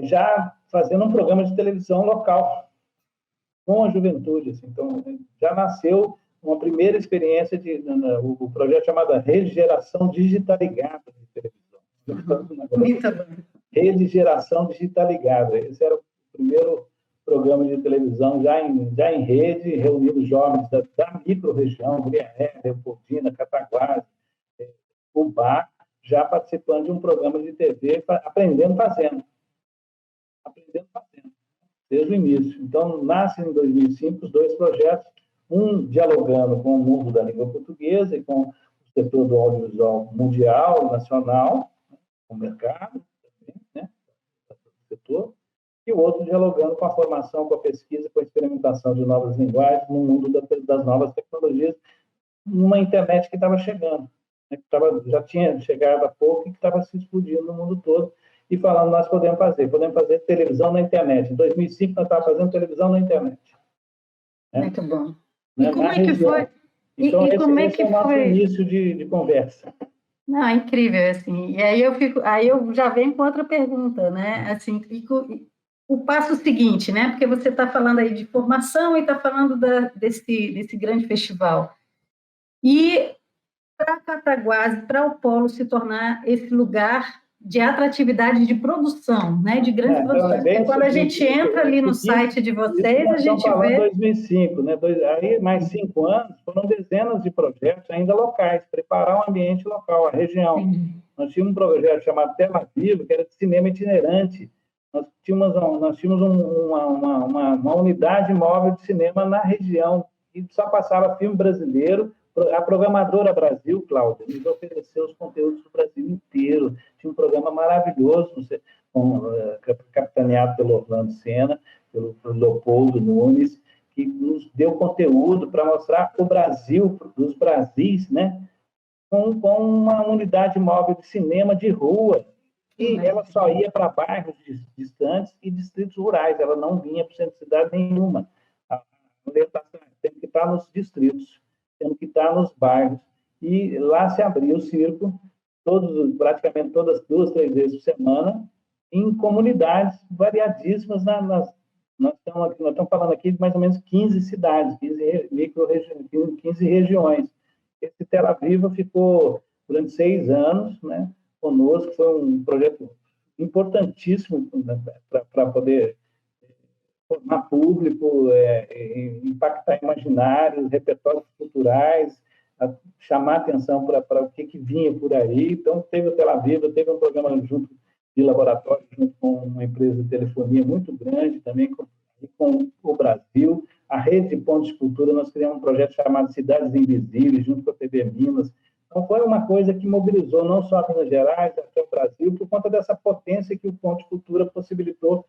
já fazendo um programa de televisão local, com a juventude. Assim. Então, já nasceu uma primeira experiência o projeto chamado Rede Geração Digitaligada de televisão. Rede Geração Digitaligada. Esse era o primeiro programa de televisão já em rede, reunindo jovens da micro-região, Briaré, Leopoldina, Cataguases, Ubá, já participando de um programa de TV, aprendendo fazendo, desde o início. Então, nasce em 2005 os 2 projetos, um dialogando com o mundo da língua portuguesa e com o setor do audiovisual mundial, nacional, com o mercado, né, do setor, e o outro dialogando com a formação, com a pesquisa, com a experimentação de novas linguagens no mundo das novas tecnologias, numa internet que estava chegando, né, que já tinha chegado há pouco e que estava se explodindo no mundo todo, e falando, nós podemos fazer televisão na internet. Em 2005, nós estávamos fazendo televisão na internet. Né? Muito bom. E como é que foi? Então, esse é o nosso início de conversa. Não, é incrível, assim. E aí eu já venho com outra pergunta, né? Assim, o passo seguinte, né? Porque você está falando aí de formação e está falando desse grande festival. E para Cataguases, para o Polo se tornar esse lugar de atratividade de produção, né? De grandes produções. Porque quando a gente entra ali no site de vocês, a gente vê... 2005, né? Aí, mais 5 anos, foram dezenas de projetos ainda locais, preparar um ambiente local, a região. Sim. Nós tínhamos um projeto chamado Tela Viva, que era de cinema itinerante. Nós tínhamos uma unidade móvel de cinema na região, e só passava filme brasileiro. A programadora Brasil, Cláudia, nos ofereceu os conteúdos do Brasil inteiro. Tinha um programa maravilhoso, capitaneado pelo Orlando Senna, pelo Leopoldo Nunes, que nos deu conteúdo para mostrar o Brasil, dos Brasis, né? Com uma unidade móvel de cinema de rua. E ela só ia para bairros distantes e distritos rurais, ela não vinha para o centro de cidade nenhuma. A orientação tem que estar nos distritos, tendo que estar nos bairros. E lá se abriu o circo, praticamente todas 2, 3 vezes por semana, em comunidades variadíssimas. Nós estamos falando aqui de mais ou menos 15 cidades, 15 regiões. Esse Tela Viva ficou durante 6 anos, né, conosco. Foi um projeto importantíssimo, né, para poder formar público, impactar imaginários, repertórios culturais, chamar atenção para o que vinha por aí. Então, teve o Tel Aviv, teve um programa junto de laboratório, junto com uma empresa de telefonia muito grande, também com o Brasil. A rede de pontos de cultura, nós criamos um projeto chamado Cidades Invisíveis, junto com a TV Minas. Então, foi uma coisa que mobilizou não só a Minas Gerais, até o Brasil, por conta dessa potência que o ponto de cultura possibilitou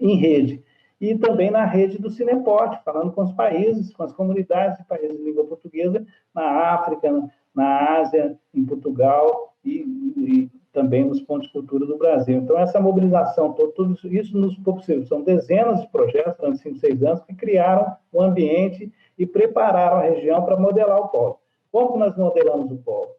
em rede. E também na rede do Cineporte, falando com os países, com as comunidades de países de língua portuguesa, na África, na Ásia, em Portugal e também nos pontos de cultura do Brasil. Então, essa mobilização, tudo isso nos possibilitou. São dezenas de projetos durante 5, 6 anos que criaram o ambiente e prepararam a região para modelar o polo. Como nós modelamos o polo?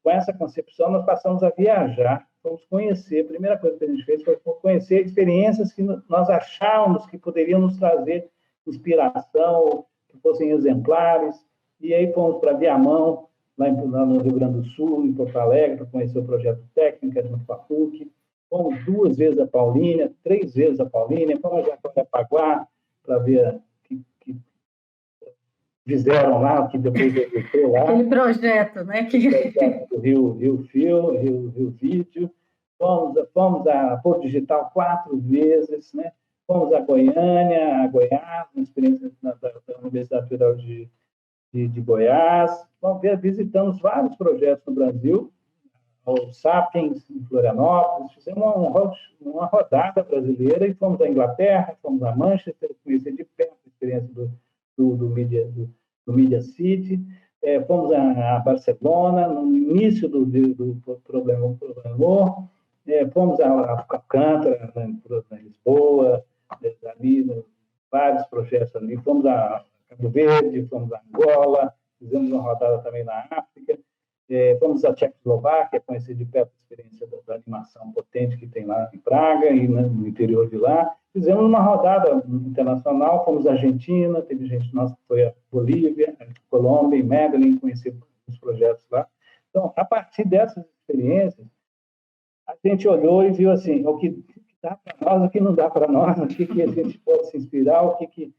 Com essa concepção, nós passamos a viajar, fomos conhecer. A primeira coisa que a gente fez foi conhecer experiências que nós achávamos que poderiam nos trazer inspiração, que fossem exemplares. E aí fomos para Viamão, lá no Rio Grande do Sul, em Porto Alegre, para conhecer o projeto técnico junto com a PUC. Fomos 2 vezes a Paulínia, 3 vezes a Paulínia, fomos a Jacarepaguá para ver fizeram lá, o que depois executou lá. Aquele projeto, né? Do Rio Fio, Rio Vídeo. Fomos a Porto Digital 4 vezes, né? Fomos a Goiânia, a Goiás, uma experiência da Universidade Federal de Goiás. Visitamos vários projetos no Brasil, o Sapiens, em Florianópolis, fizemos uma rodada brasileira e fomos à Inglaterra, fomos a Manchester, conhecer de perto a experiência do Media City, fomos a Barcelona, no início do problema, fomos a Alcântara, na Lisboa, ali, vários projetos ali, fomos a Cabo Verde, fomos a Angola, fizemos uma rodada também na África, fomos à Tchecoslováquia, conhecer de perto a experiência da animação potente que tem lá em Praga e no interior de lá. Fizemos uma rodada internacional, fomos à Argentina, teve gente nossa que foi a Bolívia, a Colômbia, em Medellín, conhecer os projetos lá. Então, a partir dessas experiências, a gente olhou e viu assim, o que dá para nós, o que não dá para nós, o que a gente pode se inspirar, o que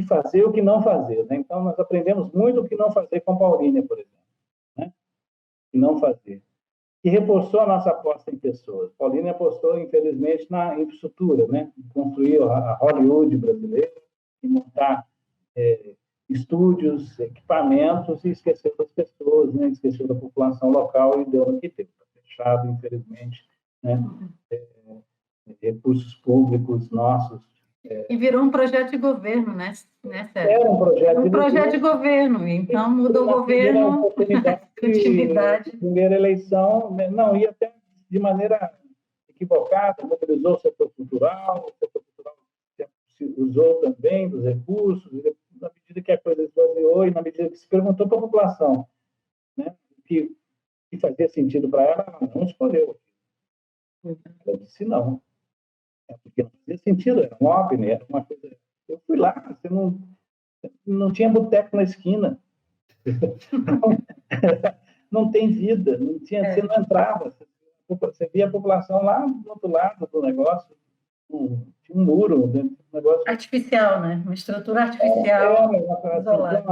fazer, o que não fazer. Né? Então, nós aprendemos muito o que não fazer com Paulínia, por exemplo. Né? O que não fazer. Que reforçou a nossa aposta em pessoas. Paulínia apostou, infelizmente, na infraestrutura, né? Construir a Hollywood brasileira e montar estúdios, equipamentos e esqueceu das pessoas, né? Esqueceu da população local e deu no que teve. Está fechado, infelizmente, né? Recursos públicos nossos. E virou um projeto de governo, né, Sérgio? Era um projeto de governo, então mudou o governo, continuidade. Primeira eleição, não, ia até de maneira equivocada, mobilizou o setor cultural se usou também dos recursos, na medida que a coisa esvaziou e na medida que se perguntou para a população, né, o que fazia sentido para ela, ela não escolheu. Ela disse não. Porque não fazia sentido, era um óbvio, era uma coisa... Eu fui lá, você não tinha boteco na esquina. Não tem vida, não tinha, você não entrava. Você via a população lá do outro lado do negócio, tinha um muro, um negócio... Artificial, né? Uma estrutura artificial isolada.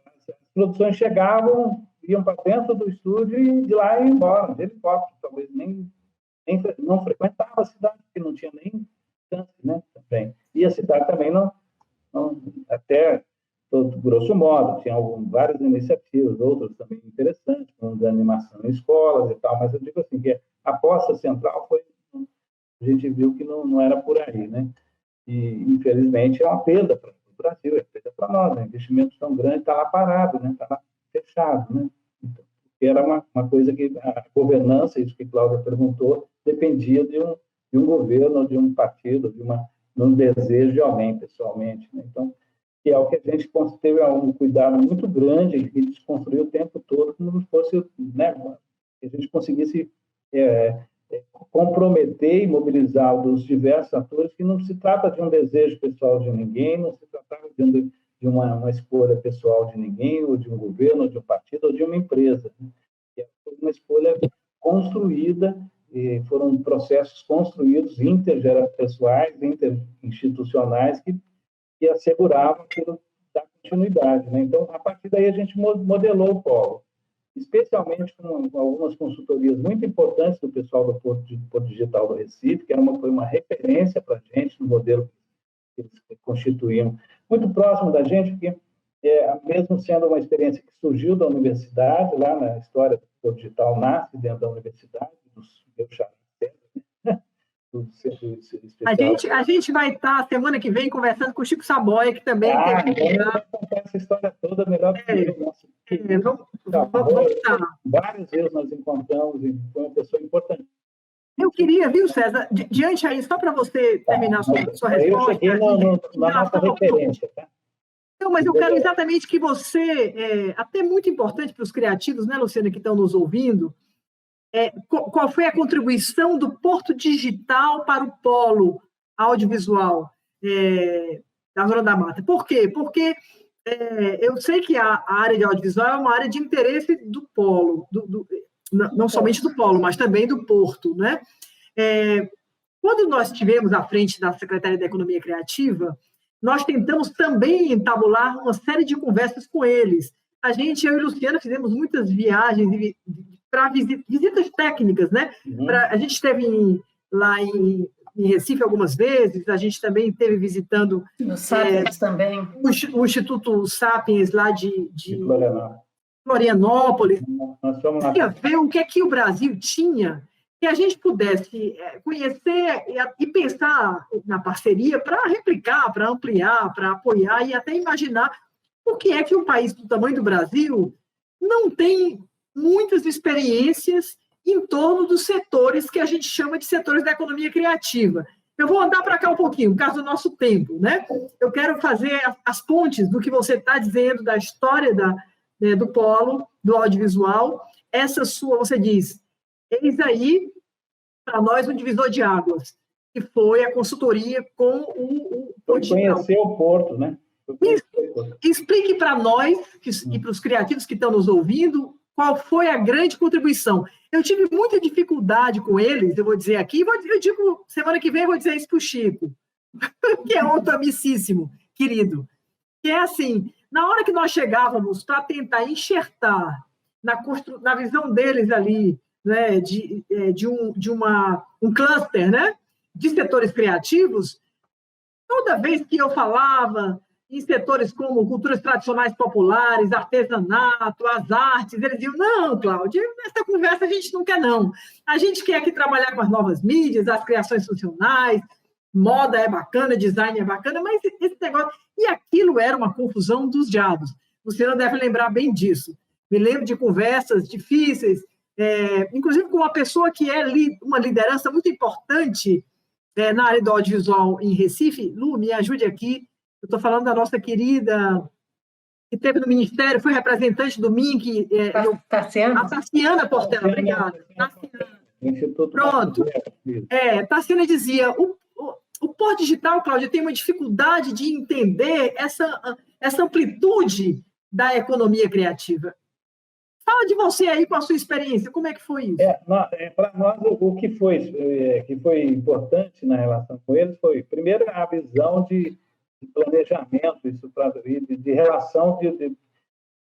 As produções chegavam, iam para dentro do estúdio e de lá iam embora, de helicóptero, talvez não frequentava a cidade, porque não tinha nem chance, né? Também. E a cidade também não até, grosso modo, tinha várias iniciativas, outras também interessantes, como de animação em escolas e tal, mas eu digo assim, que a aposta central foi, a gente viu que não era por aí, né? E, infelizmente, é uma perda para o Brasil, é perda para nós, né? Investimento tão grande está lá parado, né? Está lá fechado, né? Então, era uma coisa que a governança, isso que Cláudia perguntou, dependia de um governo, de um partido, de um desejo de alguém, pessoalmente. Né? Então, que é o que a gente teve um cuidado muito grande e desconstruiu o tempo todo, como se fosse, né, que a gente conseguisse comprometer e mobilizar os diversos atores, que não se trata de um desejo pessoal de ninguém, não se tratava de uma escolha pessoal de ninguém, ou de um governo, ou de um partido, ou de uma empresa. Né? É uma escolha construída foram processos construídos interpessoais, interinstitucionais, que asseguravam aquilo da continuidade, né? Então, a partir daí, a gente modelou o polo, especialmente com algumas consultorias muito importantes do pessoal do Porto Digital do Recife, que foi uma referência para a gente no modelo que eles constituíam, muito próximo da gente, porque, mesmo sendo uma experiência que surgiu da universidade, lá na história do Porto Digital, nasce dentro da universidade, dos meus A gente vai estar semana que vem conversando com o Chico Saboia, que também teve. Vamos contar essa história toda melhor que eu. Vamos estar. Várias vezes nós encontramos e foi uma pessoa importante. Eu queria, viu, César, diante aí, só para você terminar sua resposta. Eu cheguei na nossa referência, tá? Não, mas eu quero exatamente que você, até muito importante para os criativos, né, Luciana, que estão nos ouvindo, qual foi a contribuição do Porto Digital para o polo audiovisual da Zona da Mata? Por quê? Porque eu sei que a área de audiovisual é uma área de interesse do polo, não somente do polo, mas também do Porto, né? Quando nós estivemos à frente da Secretaria da Economia Criativa, nós tentamos também entabular uma série de conversas com eles. Eu e Luciana fizemos muitas viagens para visitas técnicas, né? A gente esteve lá em Recife algumas vezes, a gente também esteve visitando o Sapiens também. O Instituto Sapiens lá de Florianópolis. Nós fomos lá. Ver o que é que o Brasil tinha que a gente pudesse conhecer e pensar na parceria para replicar, para ampliar, para apoiar e até imaginar por que é que um país do tamanho do Brasil não tem muitas experiências em torno dos setores que a gente chama de setores da economia criativa. Eu vou andar para cá um pouquinho, por causa do nosso tempo, né? Eu quero fazer as pontes do que você está dizendo, da história do polo, do audiovisual. Você diz, eis aí, para nós, um divisor de águas, que foi a consultoria com o Porto Digital. Conhecer o Porto, né? Explique para nós e para os criativos que estão nos ouvindo qual foi a grande contribuição. Eu tive muita dificuldade com eles, eu vou dizer aqui, eu digo, semana que vem eu vou dizer isso para o Chico, que é outro amicíssimo, querido, que é assim, na hora que nós chegávamos para tentar enxertar na visão deles ali, né, de um cluster, né, de setores criativos, toda vez que eu falava em setores como culturas tradicionais populares, artesanato, as artes, eles diziam, não, Cláudia, nessa conversa a gente não quer, não. A gente quer aqui trabalhar com as novas mídias, as criações funcionais, moda é bacana, design é bacana, mas esse negócio... E aquilo era uma confusão dos diabos. Você não deve lembrar bem disso. Me lembro de conversas difíceis, inclusive com uma pessoa que é uma liderança muito importante na área do audiovisual em Recife. Lu, me ajude aqui. Eu estou falando da nossa querida, que esteve no Ministério, foi representante do MINC. Tassiana? A Tassiana Portela, obrigada. Pronto. Tassiana dizia, o Porto Digital, Cláudia, tem uma dificuldade de entender essa amplitude da economia criativa. Fala de você aí com a sua experiência, como é que foi isso? Para nós, o que foi importante na relação com eles foi, primeiro, a visão de planejamento, de relação,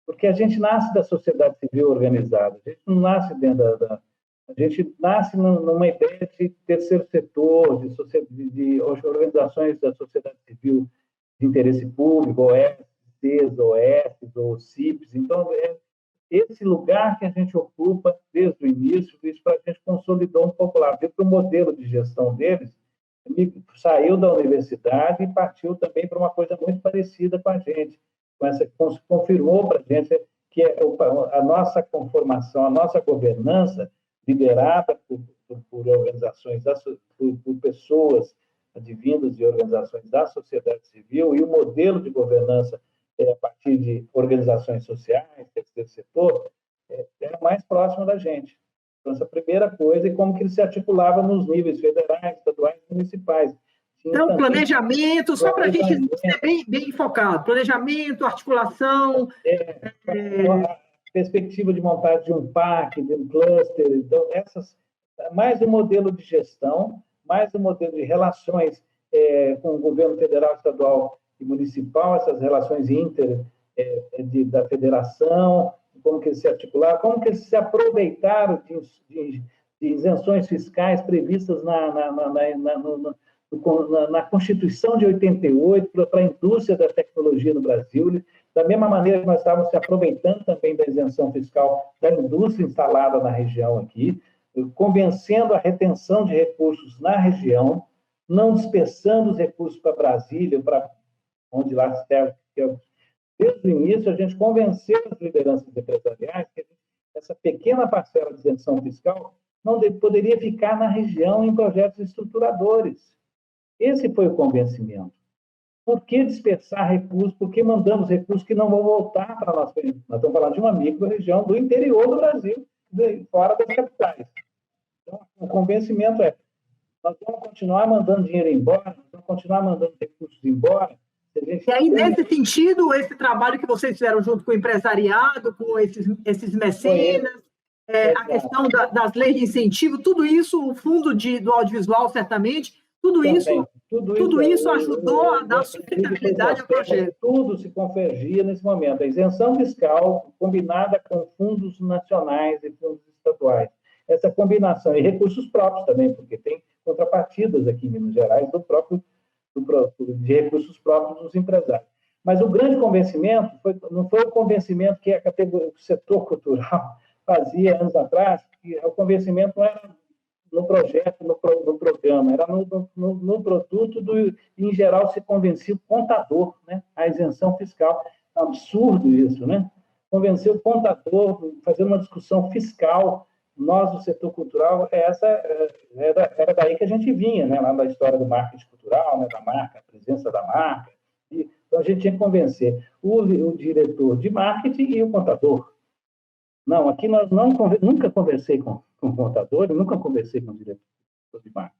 porque a gente nasce da sociedade civil organizada, a gente não nasce a gente nasce numa ideia de terceiro setor, de organizações da sociedade civil de interesse público, OSCs, OS, ou CIPs, então esse lugar que a gente ocupa desde o início, isso para a gente consolidou um pouco lá, porque o modelo de gestão deles saiu da universidade e partiu também para uma coisa muito parecida com a gente, confirmou para a gente que a nossa conformação, a nossa governança, liderada por organizações, por pessoas advindas de organizações da sociedade civil, e o modelo de governança a partir de organizações sociais, terceiro setor, é mais próximo da gente. Então, essa primeira coisa, e como que ele se articulava nos níveis federais, estaduais e municipais. Então, planejamento, só para a gente ser bem focado, planejamento, articulação... A perspectiva de montagem de um parque, de um cluster, então, mais um modelo de gestão, mais um modelo de relações com o governo federal, estadual e municipal, essas relações da federação, como que eles se articularam, como que eles se aproveitaram de isenções fiscais previstas na Constituição de 88 para a indústria da tecnologia no Brasil. Da mesma maneira que nós estávamos se aproveitando também da isenção fiscal da indústria instalada na região aqui, convencendo a retenção de recursos na região, não dispersando os recursos para Brasília, para onde lá serve. Desde o início, a gente convenceu as lideranças empresariais que essa pequena parcela de isenção fiscal não poderia ficar na região em projetos estruturadores. Esse foi o convencimento. Por que dispersar recursos? Por que mandamos recursos que não vão voltar para nós? Nós estamos falando de uma micro-região do interior do Brasil, fora das capitais. Então, o convencimento é: nós vamos continuar mandando dinheiro embora, nós vamos continuar mandando recursos embora. E aí, nesse sentido, esse trabalho que vocês fizeram junto com o empresariado, com esses mecenas, a questão das leis de incentivo, tudo isso, o fundo do audiovisual, certamente, tudo isso ajudou a dar sustentabilidade ao projeto. Tudo se convergia nesse momento. A isenção fiscal combinada com fundos nacionais e fundos estaduais. Essa combinação, e recursos próprios também, porque tem contrapartidas aqui em Minas Gerais de recursos próprios dos empresários. Mas o grande convencimento não foi o convencimento que o setor cultural fazia anos atrás, que o convencimento não era no projeto, no programa, era no produto, em geral se convencia o contador, né? A isenção fiscal. É um absurdo isso, né? Convencer o contador, fazer uma discussão fiscal. Nós, do setor cultural, era daí que a gente vinha, né? Lá da história do marketing cultural, né? Da marca, a presença da marca. Então, a gente tinha que convencer o diretor de marketing e o contador. Não, aqui nós nunca conversei com o contador, nunca conversei com o diretor de marketing.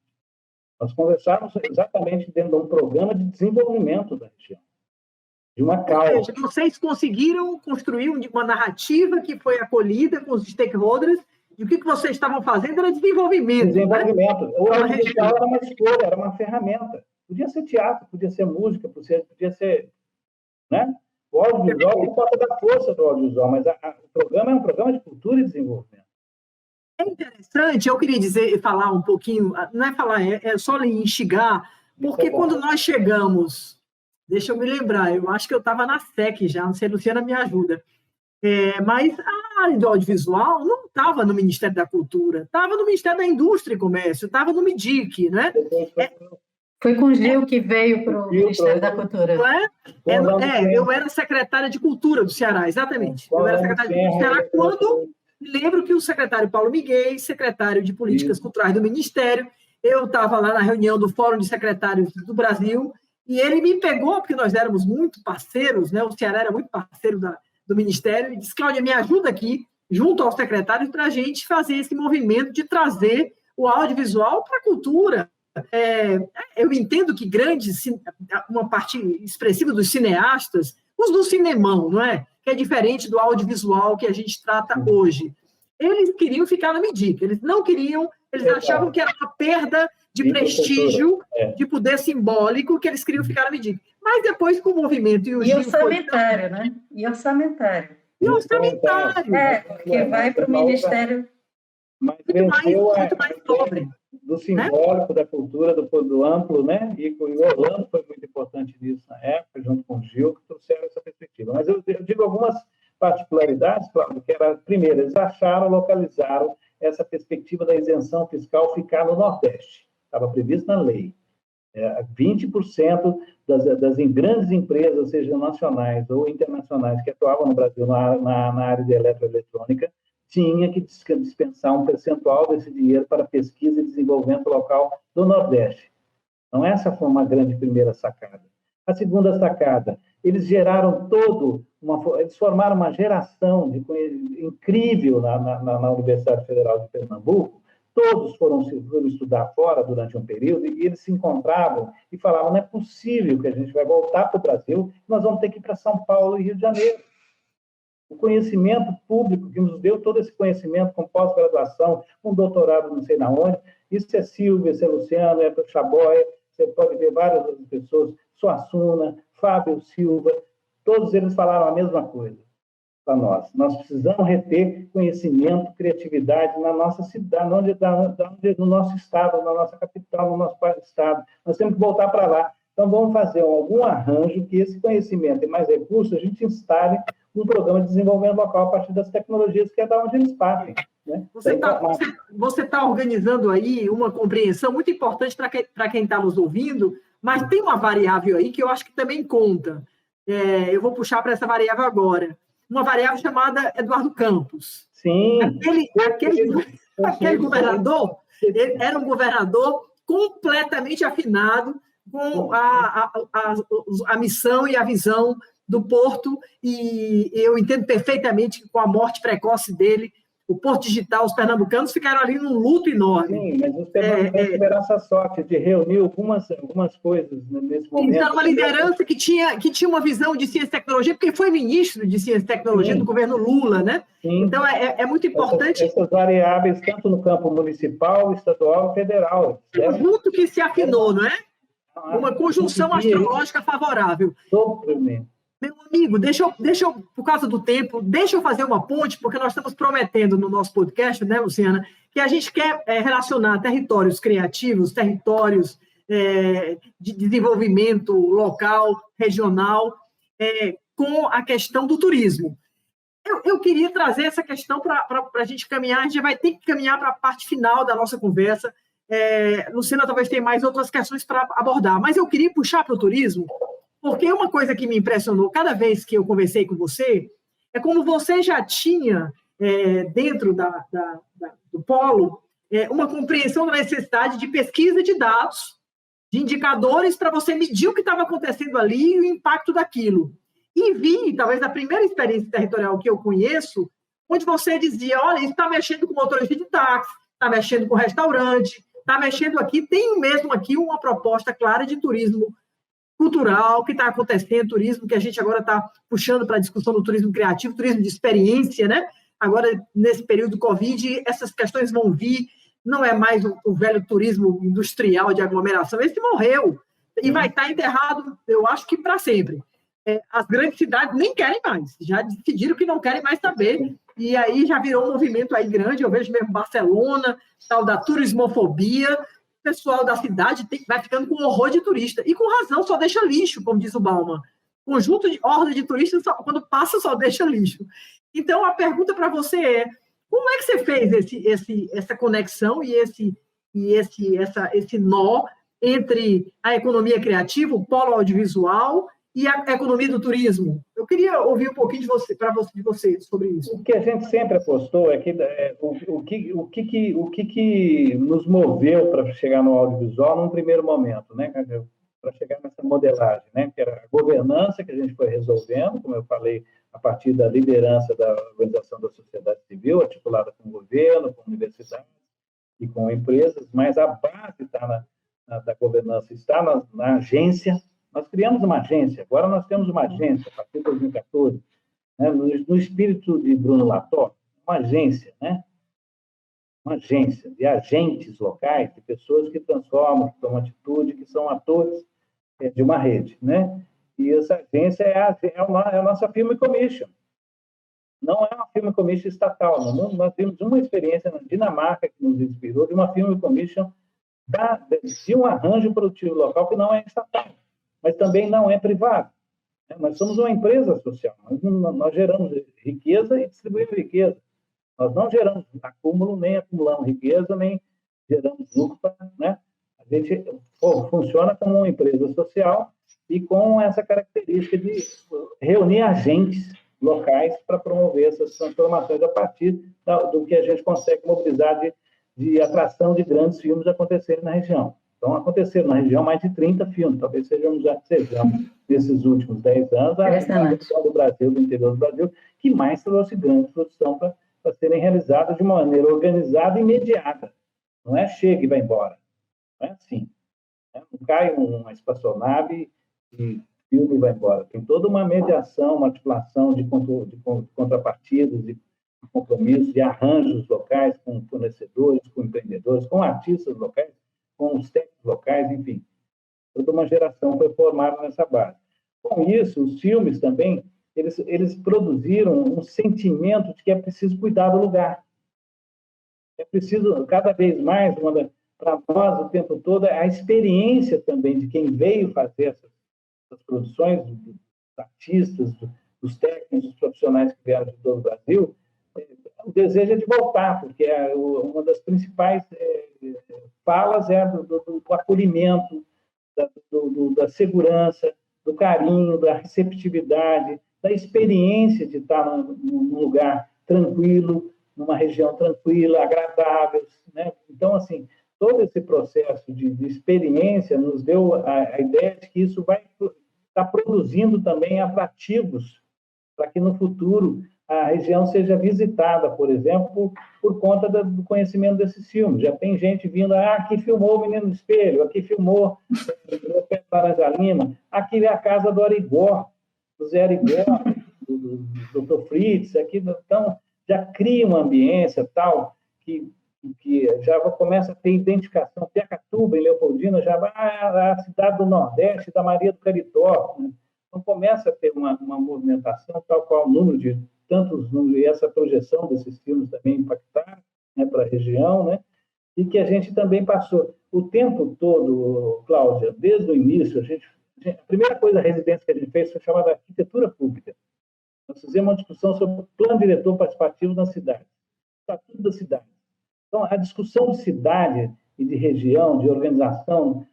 Nós conversávamos exatamente dentro de um programa de desenvolvimento da região, de uma causa. Ou seja, vocês conseguiram construir uma narrativa que foi acolhida com os stakeholders, e o que vocês estavam fazendo era desenvolvimento. Desenvolvimento. Né? O audiovisual era uma escolha, era uma ferramenta. Podia ser teatro, podia ser música, podia ser... Né? O audiovisual tem falta da força do audiovisual, mas o programa é um programa de cultura e desenvolvimento. É interessante, eu queria falar um pouquinho, não é falar, é só instigar, porque quando nós chegamos, deixa eu me lembrar, eu acho que eu estava na SEC já, não sei, Luciana me ajuda, mas a área do audiovisual não estava no Ministério da Cultura, estava no Ministério da Indústria e Comércio, estava no MIDIC, né? Foi com o Gil que veio para o Ministério da Cultura. Eu era secretária de Cultura do Ceará, exatamente. Eu era secretária do Ceará quando... Lembro que o secretário Paulo Miguel, secretário de Políticas Culturais do Ministério, eu estava lá na reunião do Fórum de Secretários do Brasil, e ele me pegou, porque nós éramos muito parceiros, né? O Ceará era muito parceiro do Ministério, e disse: Cláudia, me ajuda aqui, junto aos secretários, para a gente fazer esse movimento de trazer o audiovisual para a cultura. Eu entendo que uma parte expressiva dos cineastas, os do cinemão, não é? Que é diferente do audiovisual que a gente trata hoje. Eles queriam ficar no MIDIC, eles não queriam, eles achavam que era uma perda de prestígio, de poder simbólico, que eles queriam ficar no MIDIC. Mas depois, com o movimento... E orçamentário, né? E orçamentário. Que vai para o Ministério... Mas muito mais pobre. Do simbólico, da cultura, do amplo, né? E o Orlando foi muito importante nisso na época, junto com o Gil, que trouxeram essa perspectiva. Mas eu digo algumas particularidades, Cláudio, que era, primeiro, eles localizaram essa perspectiva da isenção fiscal ficar no Nordeste. Estava previsto na lei. 20% das grandes empresas, sejam nacionais ou internacionais, que atuavam no Brasil na área de eletroeletrônica, tinha que dispensar um percentual desse dinheiro para pesquisa e desenvolvimento local do Nordeste. Então, essa foi uma grande primeira sacada. A segunda sacada, eles formaram uma geração incrível na Universidade Federal de Pernambuco. Todos foram estudar fora durante um período e eles se encontravam e falavam: não é possível que a gente vai voltar para o Brasil, nós vamos ter que ir para São Paulo e Rio de Janeiro. O conhecimento público que nos deu todo esse conhecimento com pós-graduação, com doutorado não sei na onde, isso é Silvia, isso é Luciano, é Chaboia, você pode ver várias outras pessoas, Suassuna, Fábio Silva, todos eles falaram a mesma coisa para nós. Nós precisamos reter conhecimento, criatividade na nossa cidade, no nosso estado, na nossa capital, no nosso estado. Nós temos que voltar para lá. Então, vamos fazer algum arranjo que esse conhecimento e mais recursos a gente instale um programa de desenvolvimento local a partir das tecnologias que é da onde eles partem. Né? Você tá organizando aí uma compreensão muito importante para quem está nos ouvindo, mas tem uma variável aí que eu acho que também conta. Eu vou puxar para essa variável agora. Uma variável chamada Eduardo Campos. Sim. Aquele governador, ele era um governador completamente afinado com a missão e a visão do Porto, e eu entendo perfeitamente que com a morte precoce dele, o Porto Digital, os pernambucanos ficaram ali num luto enorme. Sim, mas os pernambucanos tiveram essa sorte de reunir algumas coisas nesse momento. Então, uma liderança que tinha uma visão de ciência e tecnologia, porque foi ministro de ciência e tecnologia do governo Lula, né? Sim. Então, é muito importante... Essas variáveis, tanto no campo municipal, estadual e federal. Junto que se afinou, não é? Uma conjunção astrológica favorável. Meu amigo, deixa eu, por causa do tempo, deixa eu fazer uma ponte, porque nós estamos prometendo no nosso podcast, né, Luciana, que a gente quer relacionar territórios criativos, territórios de desenvolvimento local, regional, com a questão do turismo. Eu queria trazer essa questão para a gente caminhar, a gente vai ter que caminhar para a parte final da nossa conversa. Luciana talvez tenha mais outras questões para abordar, mas eu queria puxar para o turismo, porque uma coisa que me impressionou cada vez que eu conversei com você é como você já tinha, dentro do polo, uma compreensão da necessidade de pesquisa de dados, de indicadores para você medir o que estava acontecendo ali e o impacto daquilo. E vi, talvez, a primeira experiência territorial que eu conheço, onde você dizia, olha, isso está mexendo com motorista de táxi, está mexendo com restaurante, está mexendo aqui, tem mesmo aqui uma proposta clara de turismo cultural que está acontecendo, turismo que a gente agora está puxando para a discussão do turismo criativo, turismo de experiência, né? Agora, nesse período do Covid, essas questões vão vir, não é mais o velho turismo industrial de aglomeração, esse morreu e vai estar enterrado, eu acho que para sempre. As grandes cidades nem querem mais, já decidiram que não querem mais saber, e aí já virou um movimento aí grande, eu vejo mesmo Barcelona, tal da turismofobia. O pessoal da cidade vai ficando com horror de turista. E com razão, só deixa lixo, como diz o Bauman. Conjunto de horda de turistas, quando passa, só deixa lixo. Então, a pergunta para você é, como é que você fez essa conexão e esse nó entre a economia criativa, o polo audiovisual e a economia do turismo? Eu queria ouvir um pouquinho de você sobre isso. O que a gente sempre apostou é que o que nos moveu para chegar no audiovisual num primeiro momento, né, para chegar nessa modelagem, né, que era a governança que a gente foi resolvendo, como eu falei, a partir da liderança da organização da sociedade civil, articulada com o governo, com universidades e com empresas, mas a base da governança está na agência. Nós criamos uma agência, agora nós temos uma agência, a partir de 2014, né, no espírito de Bruno Latour, uma agência, né? Uma agência de agentes locais, de pessoas que transformam, que tomam atitude, que são atores de uma rede, né? E essa agência é a nossa Film Commission. Não é uma Film Commission estatal. No mundo, nós temos uma experiência na Dinamarca que nos inspirou de uma Film Commission de um arranjo produtivo local que não é estatal, mas também não é privado. Nós somos uma empresa social, nós geramos riqueza e distribuímos riqueza. Nós não geramos acúmulo, nem acumulamos riqueza, nem geramos lucro. Né? A gente funciona como uma empresa social e com essa característica de reunir agentes locais para promover essas transformações a partir do que a gente consegue mobilizar de atração de grandes filmes acontecerem na região. Então, aconteceram na região mais de 30 filmes, talvez sejamos nesses últimos 10 anos, a região do Brasil, do interior do Brasil, que mais trouxe grande produção para serem realizadas de uma maneira organizada e imediata. Não é chega e vai embora. Não é assim. Não cai uma espaçonave e filme vai embora. Tem toda uma mediação, uma articulação de contrapartidas, de compromissos, de arranjos locais com fornecedores, com empreendedores, com artistas locais, com os técnicos locais, enfim. Toda uma geração foi formada nessa base. Com isso, os filmes também, eles produziram um sentimento de que é preciso cuidar do lugar. É preciso, cada vez mais, para nós, o tempo todo, a experiência também de quem veio fazer essas produções, dos artistas, dos técnicos, dos profissionais que vieram de todo o Brasil, o desejo é de voltar, porque uma das principais falas é do acolhimento, da segurança, do carinho, da receptividade, da experiência de estar num lugar tranquilo, numa região tranquila, agradável, né? Então, assim, todo esse processo de experiência nos deu a ideia de que isso vai estar produzindo também atrativos para que no futuro a região seja visitada, por exemplo, por conta do conhecimento desses filmes. Já tem gente vindo, aqui filmou o Menino do Espelho, aqui filmou o Pedro Laranja Lima, aqui é a casa do Arigó, do Zé Arigó, do Dr. Fritz, aqui, então, já cria uma ambiência tal que já começa a ter identificação. Piacatuba, em Leopoldina, já vai a cidade do Nordeste, da Maria do Caritó, né? Então, começa a ter uma movimentação, tal qual o número de tantos números, e essa projeção desses filmes também impactar, né, para a região, né? E que a gente também passou o tempo todo, Cláudia, desde o início, a primeira coisa, a residência que a gente fez foi chamada arquitetura pública. Nós fizemos uma discussão sobre o plano diretor participativo na cidade, estatuto da cidade. Então, a discussão de cidade e de região, de organização,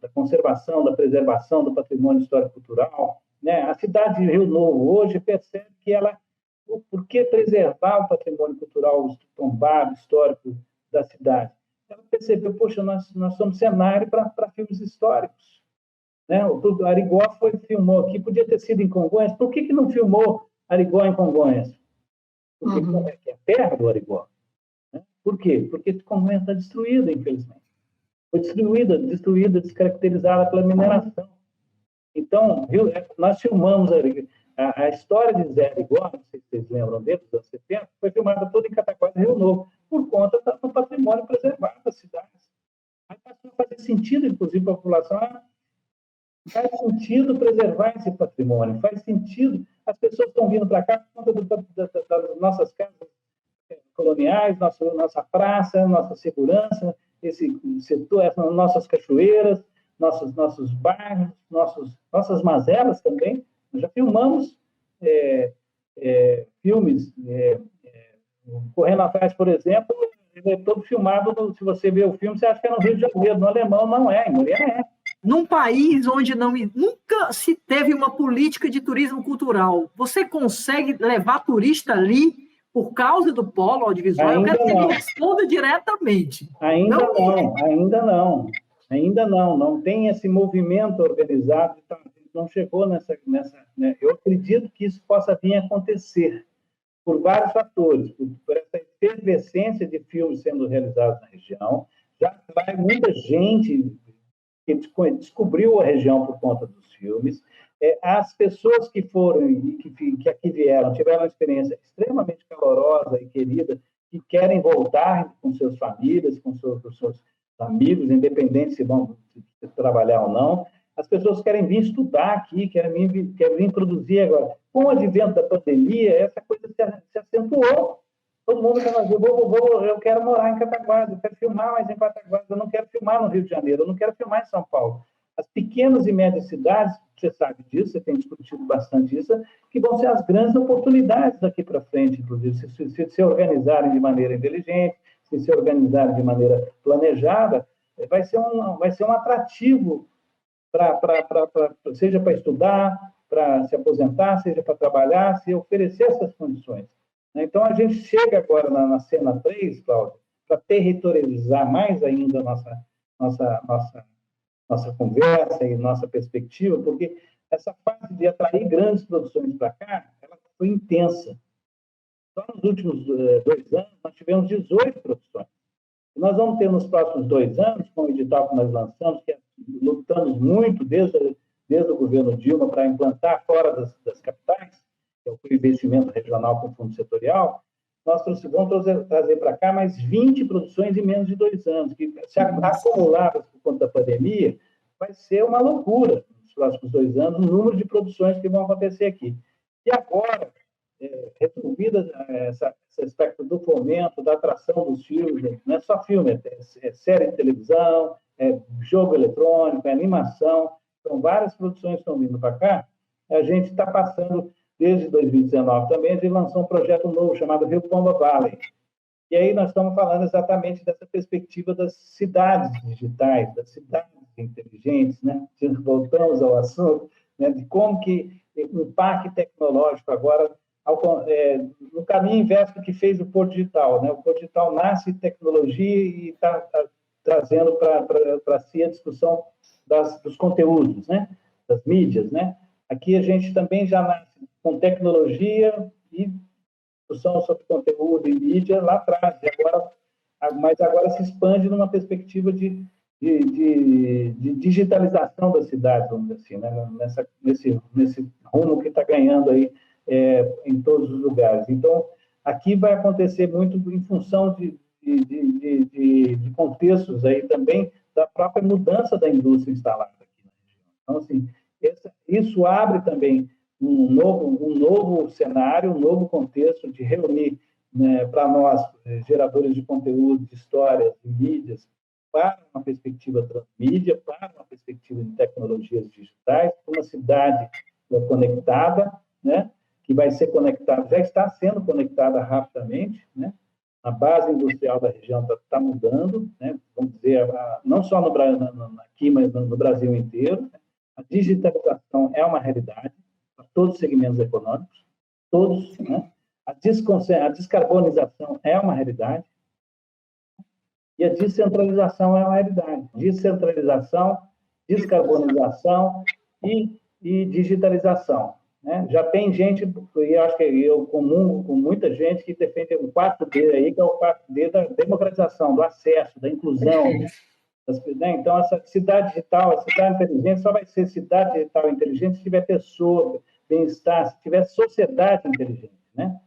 da conservação, da preservação do patrimônio histórico-cultural, né? A cidade de Rio Novo hoje percebe que por que preservar o patrimônio cultural tombado, histórico da cidade? Ela percebeu, poxa, nós somos cenário para filmes históricos. Né? O Arigó filmou aqui, podia ter sido em Congonhas, por que não filmou Arigó em Congonhas? Porque é terra do Arigó. Né? Por quê? Porque Congonhas está destruída, infelizmente. Foi destruída, descaracterizada pela mineração. Então, nós filmamos a história de Zé Arigó, não sei se vocês lembram dele, dos anos 70, foi filmada toda em Cataguases, Rio Novo, por conta do patrimônio preservado das cidades. Aí passou a fazer sentido, inclusive, para a população, faz sentido preservar esse patrimônio, faz sentido. As pessoas estão vindo para cá por conta das nossas casas coloniais, nossa praça, nossa segurança, esse setor, nossas cachoeiras, nossos bairros, nossas mazelas também. Nós já filmamos filmes. Correndo Atrás, por exemplo, ele é todo filmado. Se você vê o filme, você acha que é no Rio de Janeiro. No Alemão, não é. Em Muriaé é. Num país onde nunca se teve uma política de turismo cultural, você consegue levar turista ali por causa do polo audiovisual? Ainda eu quero que não. ele responda diretamente. Ainda não. Não tem esse movimento organizado, não chegou nessa, né? Eu acredito que isso possa vir a acontecer por vários fatores, por essa efervescência de filmes sendo realizados na região. Já vai muita gente que descobriu a região por conta dos filmes. As pessoas que foram e que aqui vieram tiveram uma experiência extremamente calorosa e querida, que querem voltar com suas famílias, com seus amigos, independente se vão trabalhar ou não. As pessoas querem vir estudar aqui, querem vir produzir agora. Com o advento da pandemia, essa coisa se acentuou. Todo mundo quer fazer, eu quero morar em Cataguases, eu quero filmar mais em Cataguases, eu não quero filmar no Rio de Janeiro, eu não quero filmar em São Paulo. As pequenas e médias cidades, você sabe disso, você tem discutido bastante isso, que vão ser as grandes oportunidades daqui para frente, inclusive, se organizarem de maneira inteligente, se organizarem de maneira planejada, vai ser um atrativo, seja para estudar, para se aposentar, seja para trabalhar, se oferecer essas condições. Então, a gente chega agora na cena 3, Cláudio, para territorializar mais ainda a nossa conversa e nossa perspectiva, porque essa fase de atrair grandes produções para cá, ela foi intensa. Só nos últimos 2 anos, nós tivemos 18 produções. E nós vamos ter nos próximos 2 anos, com o edital que nós lançamos, que lutamos muito desde desde o governo Dilma, para implantar fora das capitais, que é o investimento regional com fundo setorial, nós vamos trazer para cá mais 20 produções em menos de 2 anos, que, se acumuladas por conta da pandemia, vai ser uma loucura nos próximos 2 anos, o número de produções que vão acontecer aqui. E agora, resolvida esse aspecto do fomento, da atração dos filmes, não é só filme, é série de televisão, é jogo eletrônico, é animação, então várias produções estão vindo para cá, a gente está passando, desde 2019 também, a gente lançou um projeto novo chamado Rio Pomba Valley, e aí nós estamos falando exatamente dessa perspectiva das cidades digitais, das cidades inteligentes, né? Voltamos ao assunto, né, de como que o parque tecnológico agora, no caminho inverso do que fez o Porto Digital, né? O Porto Digital nasce tecnologia e está trazendo para si a discussão dos conteúdos, né? Das mídias, né? Aqui a gente também já nasce com tecnologia e discussão sobre conteúdo e mídia lá atrás, mas agora se expande numa perspectiva de digitalização das cidades, vamos dizer assim, né? nesse rumo que está ganhando aí em todos os lugares. Então, aqui vai acontecer muito em função de contextos aí também da própria mudança da indústria instalada aqui na região. Então, assim, isso abre também um novo cenário, um novo contexto de reunir, né, para nós, geradores de conteúdo, de histórias, de mídias, para uma perspectiva transmídia, para uma perspectiva de tecnologias digitais, uma cidade conectada, né, que vai ser conectada, já está sendo conectada rapidamente, né? A base industrial da região está mudando, né? Vamos dizer, não só aqui, mas no Brasil inteiro. A digitalização é uma realidade para todos os segmentos econômicos, todos, né? A descarbonização é uma realidade e a descentralização é uma realidade. Descentralização, descarbonização e digitalização. Né? Já tem gente, e acho que eu comungo com muita gente que defende o 4D aí, que é o 4D da democratização, do acesso, da inclusão. Né? Então, essa cidade digital, a cidade inteligente, só vai ser cidade digital inteligente se tiver pessoa, bem-estar, se tiver sociedade inteligente. Né?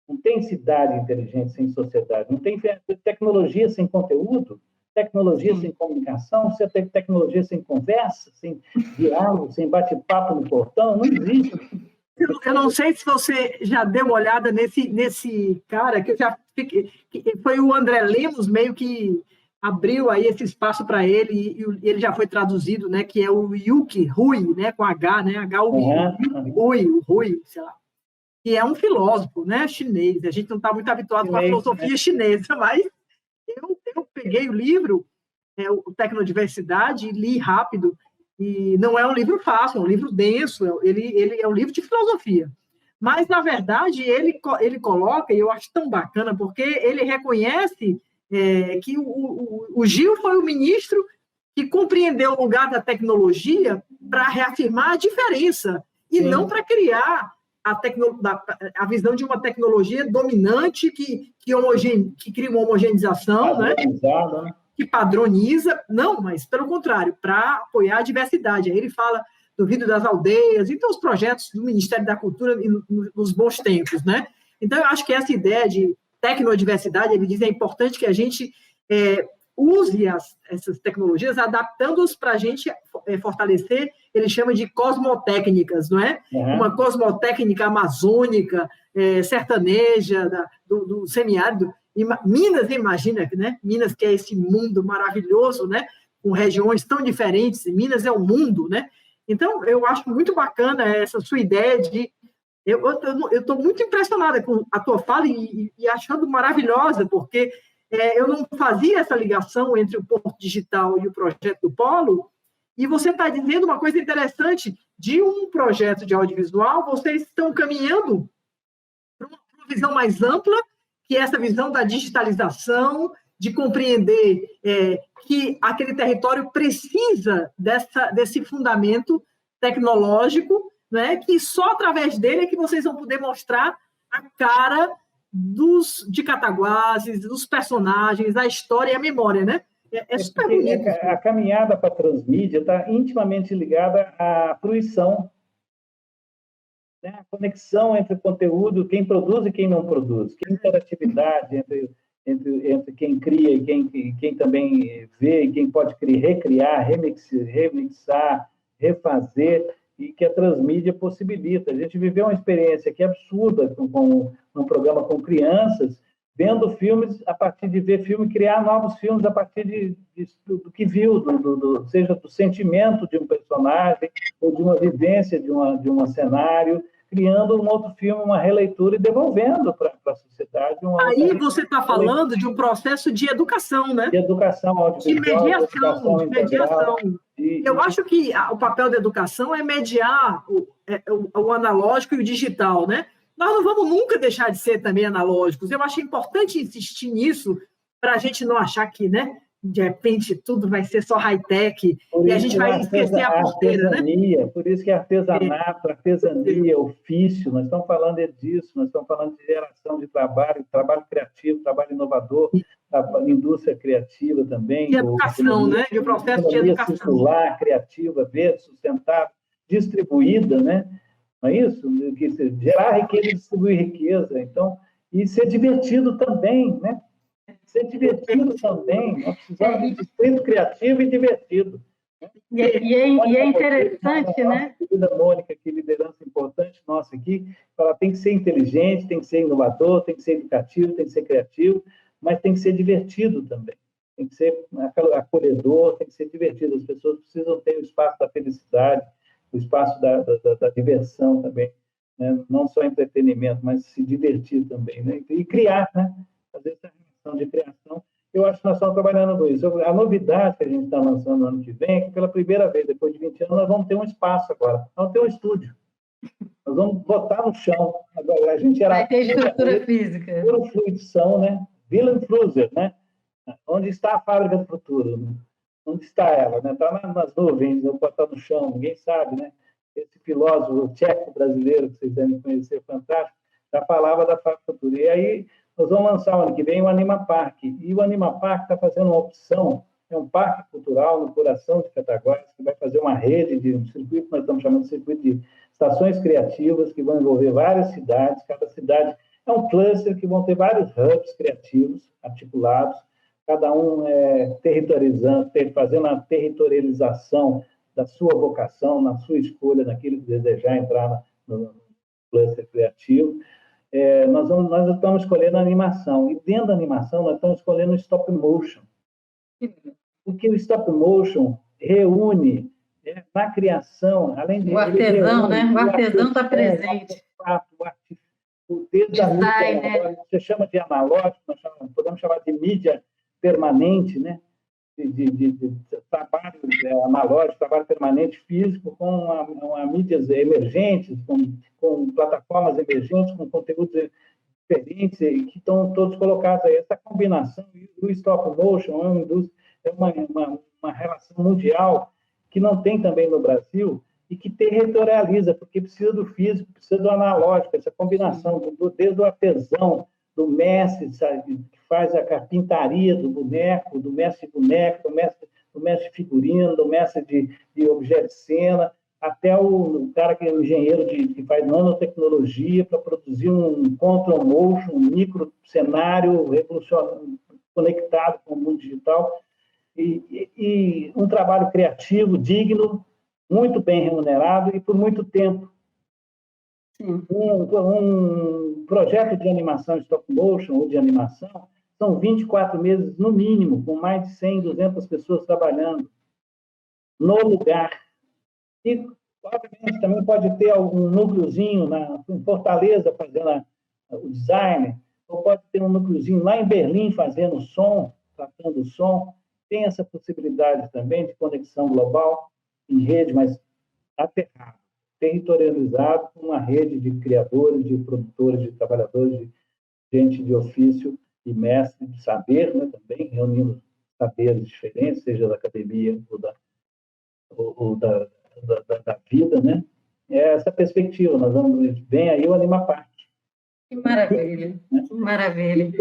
Não tem cidade inteligente sem sociedade, não tem tecnologia sem conteúdo, tecnologia sem comunicação, você tem tecnologia sem conversa, sem diálogo, sem bate-papo no portão, não existe. Eu não sei se você já deu uma olhada nesse cara, que eu já fiquei, que foi o André Lemos, meio que abriu aí esse espaço para ele, e ele já foi traduzido, né, que é o Yuki Rui, né, com H, né, Rui, sei lá, que é um filósofo, né, chinês. A gente não está muito habituado com a filosofia chinesa, mas eu peguei o livro, o Tecnodiversidade, e li rápido, e não é um livro fácil, é um livro denso, ele é um livro de filosofia. Mas, na verdade, ele coloca, e eu acho tão bacana, porque ele reconhece que o Gil foi o ministro que compreendeu o lugar da tecnologia para reafirmar a diferença, e não para criar a visão de uma tecnologia dominante que cria uma homogeneização, né? Que padroniza, não, mas pelo contrário, para apoiar a diversidade. Aí ele fala do Vidro das Aldeias, então os projetos do Ministério da Cultura nos bons tempos, né? Então, eu acho que essa ideia de tecnodiversidade, ele diz, é importante que a gente use essas tecnologias, adaptando-os para a gente fortalecer, ele chama de cosmotécnicas, não é? Uhum. Uma cosmotécnica amazônica, sertaneja, do semiárido. Minas, imagina, né? Minas, que é esse mundo maravilhoso, né? Com regiões tão diferentes, Minas é o mundo, né? Então, eu acho muito bacana essa sua ideia de... Eu estou muito impressionada com a tua fala e achando maravilhosa, porque eu não fazia essa ligação entre o Porto Digital e o projeto do Polo, e você está dizendo uma coisa interessante, de um projeto de audiovisual, vocês estão caminhando para uma visão mais ampla, que é essa visão da digitalização, de compreender que aquele território precisa desse fundamento tecnológico, né, que só através dele é que vocês vão poder mostrar a cara de Cataguases, dos personagens, a história e a memória, né? É super bonito. A caminhada para a transmídia está intimamente ligada à fruição, né? A conexão entre o conteúdo, quem produz e quem não produz, que interatividade entre quem cria e quem também vê, e quem pode recriar, remixar, refazer, e que a transmídia possibilita. A gente viveu uma experiência que é absurda com um programa com crianças, vendo filmes, a partir de ver filme, criar novos filmes a partir do que viu, seja do sentimento de um personagem, ou de uma vivência de um cenário, criando um outro filme, uma releitura e devolvendo para a sociedade. Aí você está falando de um processo de educação, né? De educação audiovisual, de mediação. Eu acho que o papel da educação é mediar o analógico e o digital, né? Nós não vamos nunca deixar de ser também analógicos. Eu acho importante insistir nisso para a gente não achar que, né, de repente tudo vai ser só high-tech e a gente vai esquecer a porteira, né? Por isso que artesanato, artesania, ofício, nós estamos falando disso, nós estamos falando de geração de trabalho criativo, trabalho inovador, indústria criativa também. De educação, né? De um processo de educação. Circular, criativa, verde, sustentável, distribuída, né? Não é isso? Gerar riqueza e distribuir riqueza. Então, e ser divertido também, né? Ser divertido também. Nós precisamos de distrito criativo e divertido. E é interessante, né? A querida Mônica, que liderança importante nossa aqui, ela tem que ser inteligente, tem que ser inovador, tem que ser educativo, tem que ser criativo, mas tem que ser divertido também. Tem que ser acolhedor, tem que ser divertido. As pessoas precisam ter o espaço da felicidade, o espaço da diversão também, né? Não só entretenimento, mas se divertir também, né? E criar, né? Fazer essa relação de criação. Eu acho que nós estamos trabalhando com isso. A novidade que a gente está lançando no ano que vem é que, pela primeira vez, depois de 20 anos, nós vamos ter um espaço agora. Nós vamos ter um estúdio. Nós vamos botar no chão. Agora, a gente era... Vai ter estrutura física. Pura fluidição, né? Wilhelmshaven, né? Onde está a fábrica do futuro? Né? Onde está ela? Né? Está nas nuvens, ou está no chão, ninguém sabe, né? Esse filósofo tcheco brasileiro, que vocês devem conhecer, fantástico, já falava da fábrica do futuro. E aí, nós vamos lançar o ano que vem o Anima Park. E o Anima Park está fazendo uma opção, é um parque cultural no coração de Cataguases, que vai fazer uma rede de um circuito, nós estamos chamando de circuito de estações criativas, que vão envolver várias cidades, cada cidade é um cluster que vão ter vários hubs criativos articulados, cada um fazendo a territorialização da sua vocação, na sua escolha, naquilo que desejar entrar no cluster criativo. Nós estamos escolhendo a animação, e dentro da animação nós estamos escolhendo o stop motion, porque o stop motion reúne, na criação, além de... O artesão, né? O artesão está presente. O design, né? Você chama de analógico, podemos chamar de mídia permanente, né? De trabalho analógico, trabalho permanente físico com mídias emergentes, com plataformas emergentes, com conteúdos diferentes, que estão todos colocados aí. Essa combinação, o stop motion é uma relação mundial que não tem também no Brasil e que territorializa, porque precisa do físico, precisa do analógico, essa combinação desde o artesão, do mestre, sabe, que faz a carpintaria do boneco, do mestre de boneco, do mestre de figurino, do mestre de objeto de cena, até o cara que é o engenheiro que faz nanotecnologia para produzir um control motion, um micro cenário revolucionário, conectado com o mundo digital, e um trabalho criativo, digno, muito bem remunerado e por muito tempo. Um projeto de animação stop motion ou de animação são 24 meses no mínimo, com mais de 100, 200 pessoas trabalhando no lugar. E, obviamente, também pode ter algum núcleozinho em Fortaleza fazendo o design, ou pode ter um núcleozinho lá em Berlim fazendo o som, tratando o som. Tem essa possibilidade também de conexão global em rede, mas aterrado, territorializado, com uma rede de criadores, de produtores, de trabalhadores, de gente de ofício e mestre de saber, né, também, reunindo saberes diferentes, seja da academia ou da vida, né? É essa perspectiva. Vem aí o Anima Park. Que maravilha, né? Que maravilha.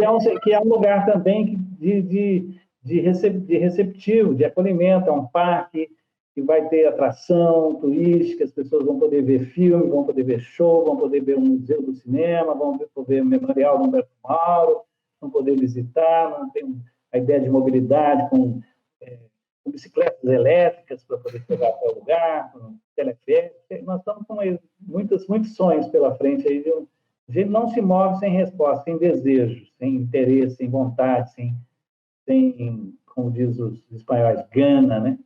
Que é um lugar também de de receptivo, de acolhimento. É um parque que vai ter atração turística, as pessoas vão poder ver filme, vão poder ver show, vão poder ver o Museu do Cinema, vão poder ver o Memorial do Humberto Mauro, vão poder visitar, não tem a ideia de mobilidade com bicicletas elétricas para poder chegar até o lugar, com teleférico. Nós estamos com muitos sonhos pela frente. Aí, a gente não se move sem resposta, sem desejo, sem interesse, sem vontade, sem como diz os espanhóis, gana, né?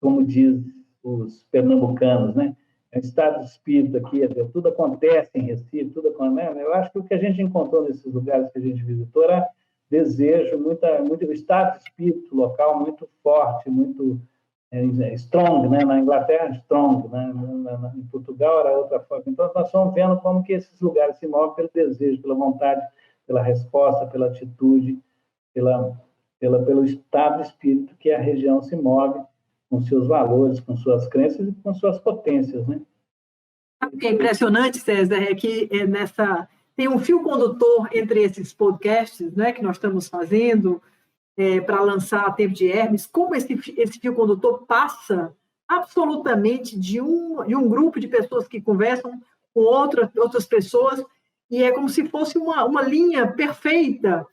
Como diz os pernambucanos, né? É um estado de espírito aqui, tudo acontece em Recife, tudo acontece, né? Eu acho que o que a gente encontrou nesses lugares que a gente visitou era desejo, muito estado de espírito local muito forte, muito strong, né? Na Inglaterra, strong, né? Em Portugal era outra forma. Então, nós estamos vendo como que esses lugares se movem pelo desejo, pela vontade, pela resposta, pela atitude, pelo estado de espírito que a região se move, com seus valores, com suas crenças e com suas potências, né? O que é impressionante, César, é que tem um fio condutor entre esses podcasts, né, que nós estamos fazendo para lançar a Tempo de Hermes, como esse fio condutor passa absolutamente de um grupo de pessoas que conversam com outras pessoas, e é como se fosse uma linha perfeita.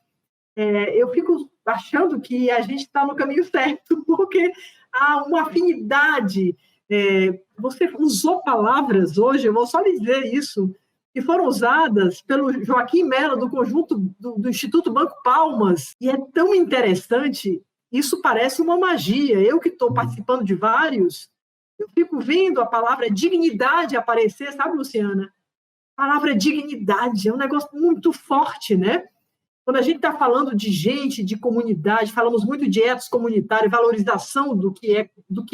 Eu fico achando que a gente está no caminho certo, porque há uma afinidade. Você usou palavras hoje, eu vou só lhe dizer isso, que foram usadas pelo Joaquim Mello, do conjunto do Instituto Banco Palmas, e é tão interessante, isso parece uma magia. Eu que estou participando de vários, eu fico vendo a palavra dignidade aparecer, sabe, Luciana? A palavra dignidade é um negócio muito forte, né? Quando a gente está falando de gente, de comunidade, falamos muito de ethos comunitário, valorização do que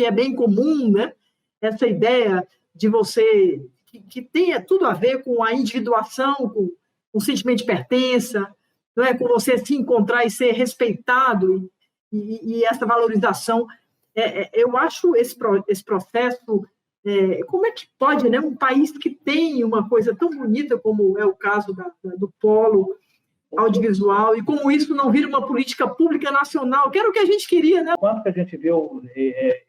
é bem comum, né? Essa ideia de você, que tenha tudo a ver com a individuação, com o sentimento de pertença, não é? Com você se encontrar e ser respeitado, e essa valorização. Eu acho esse processo, como é que pode, né? Um país que tem uma coisa tão bonita como é o caso do polo audiovisual, e como isso não vira uma política pública nacional, que era o que a gente queria, né? Quanto que a gente viu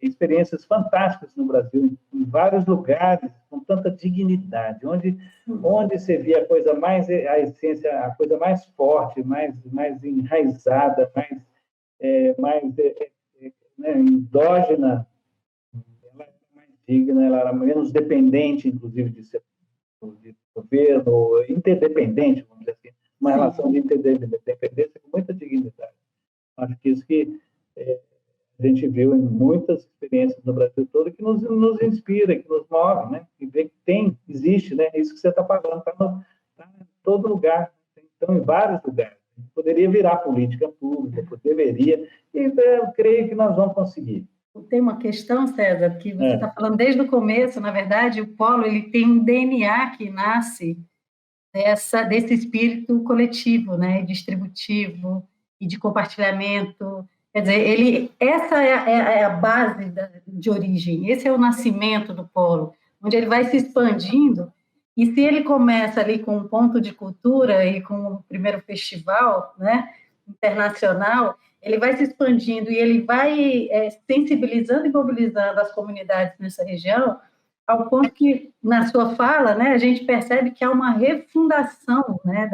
experiências fantásticas no Brasil, em vários lugares, com tanta dignidade, onde você via a coisa mais, a essência, a coisa mais forte, mais enraizada, né, endógena, ela era mais digna, ela era menos dependente, inclusive, de governo, interdependente, vamos dizer assim, uma relação de interdependência com muita dignidade. Acho que isso que a gente viu em muitas experiências no Brasil todo, que nos inspira, que nos move, né? E vê que existe, né? Isso que você está falando, está em todo lugar, estão em vários lugares. Poderia virar política pública, deveria, e eu creio que nós vamos conseguir. Tem uma questão, César, que você está falando desde o começo. Na verdade, o Polo ele tem um DNA que nasce desse espírito coletivo, né, distributivo e de compartilhamento. Quer dizer, essa é a base de origem, esse é o nascimento do Polo, onde ele vai se expandindo, e se ele começa ali com um ponto de cultura e com o primeiro festival, né, internacional, ele vai se expandindo e ele vai sensibilizando e mobilizando as comunidades nessa região, ao ponto que, na sua fala, né, a gente percebe que há uma refundação, né,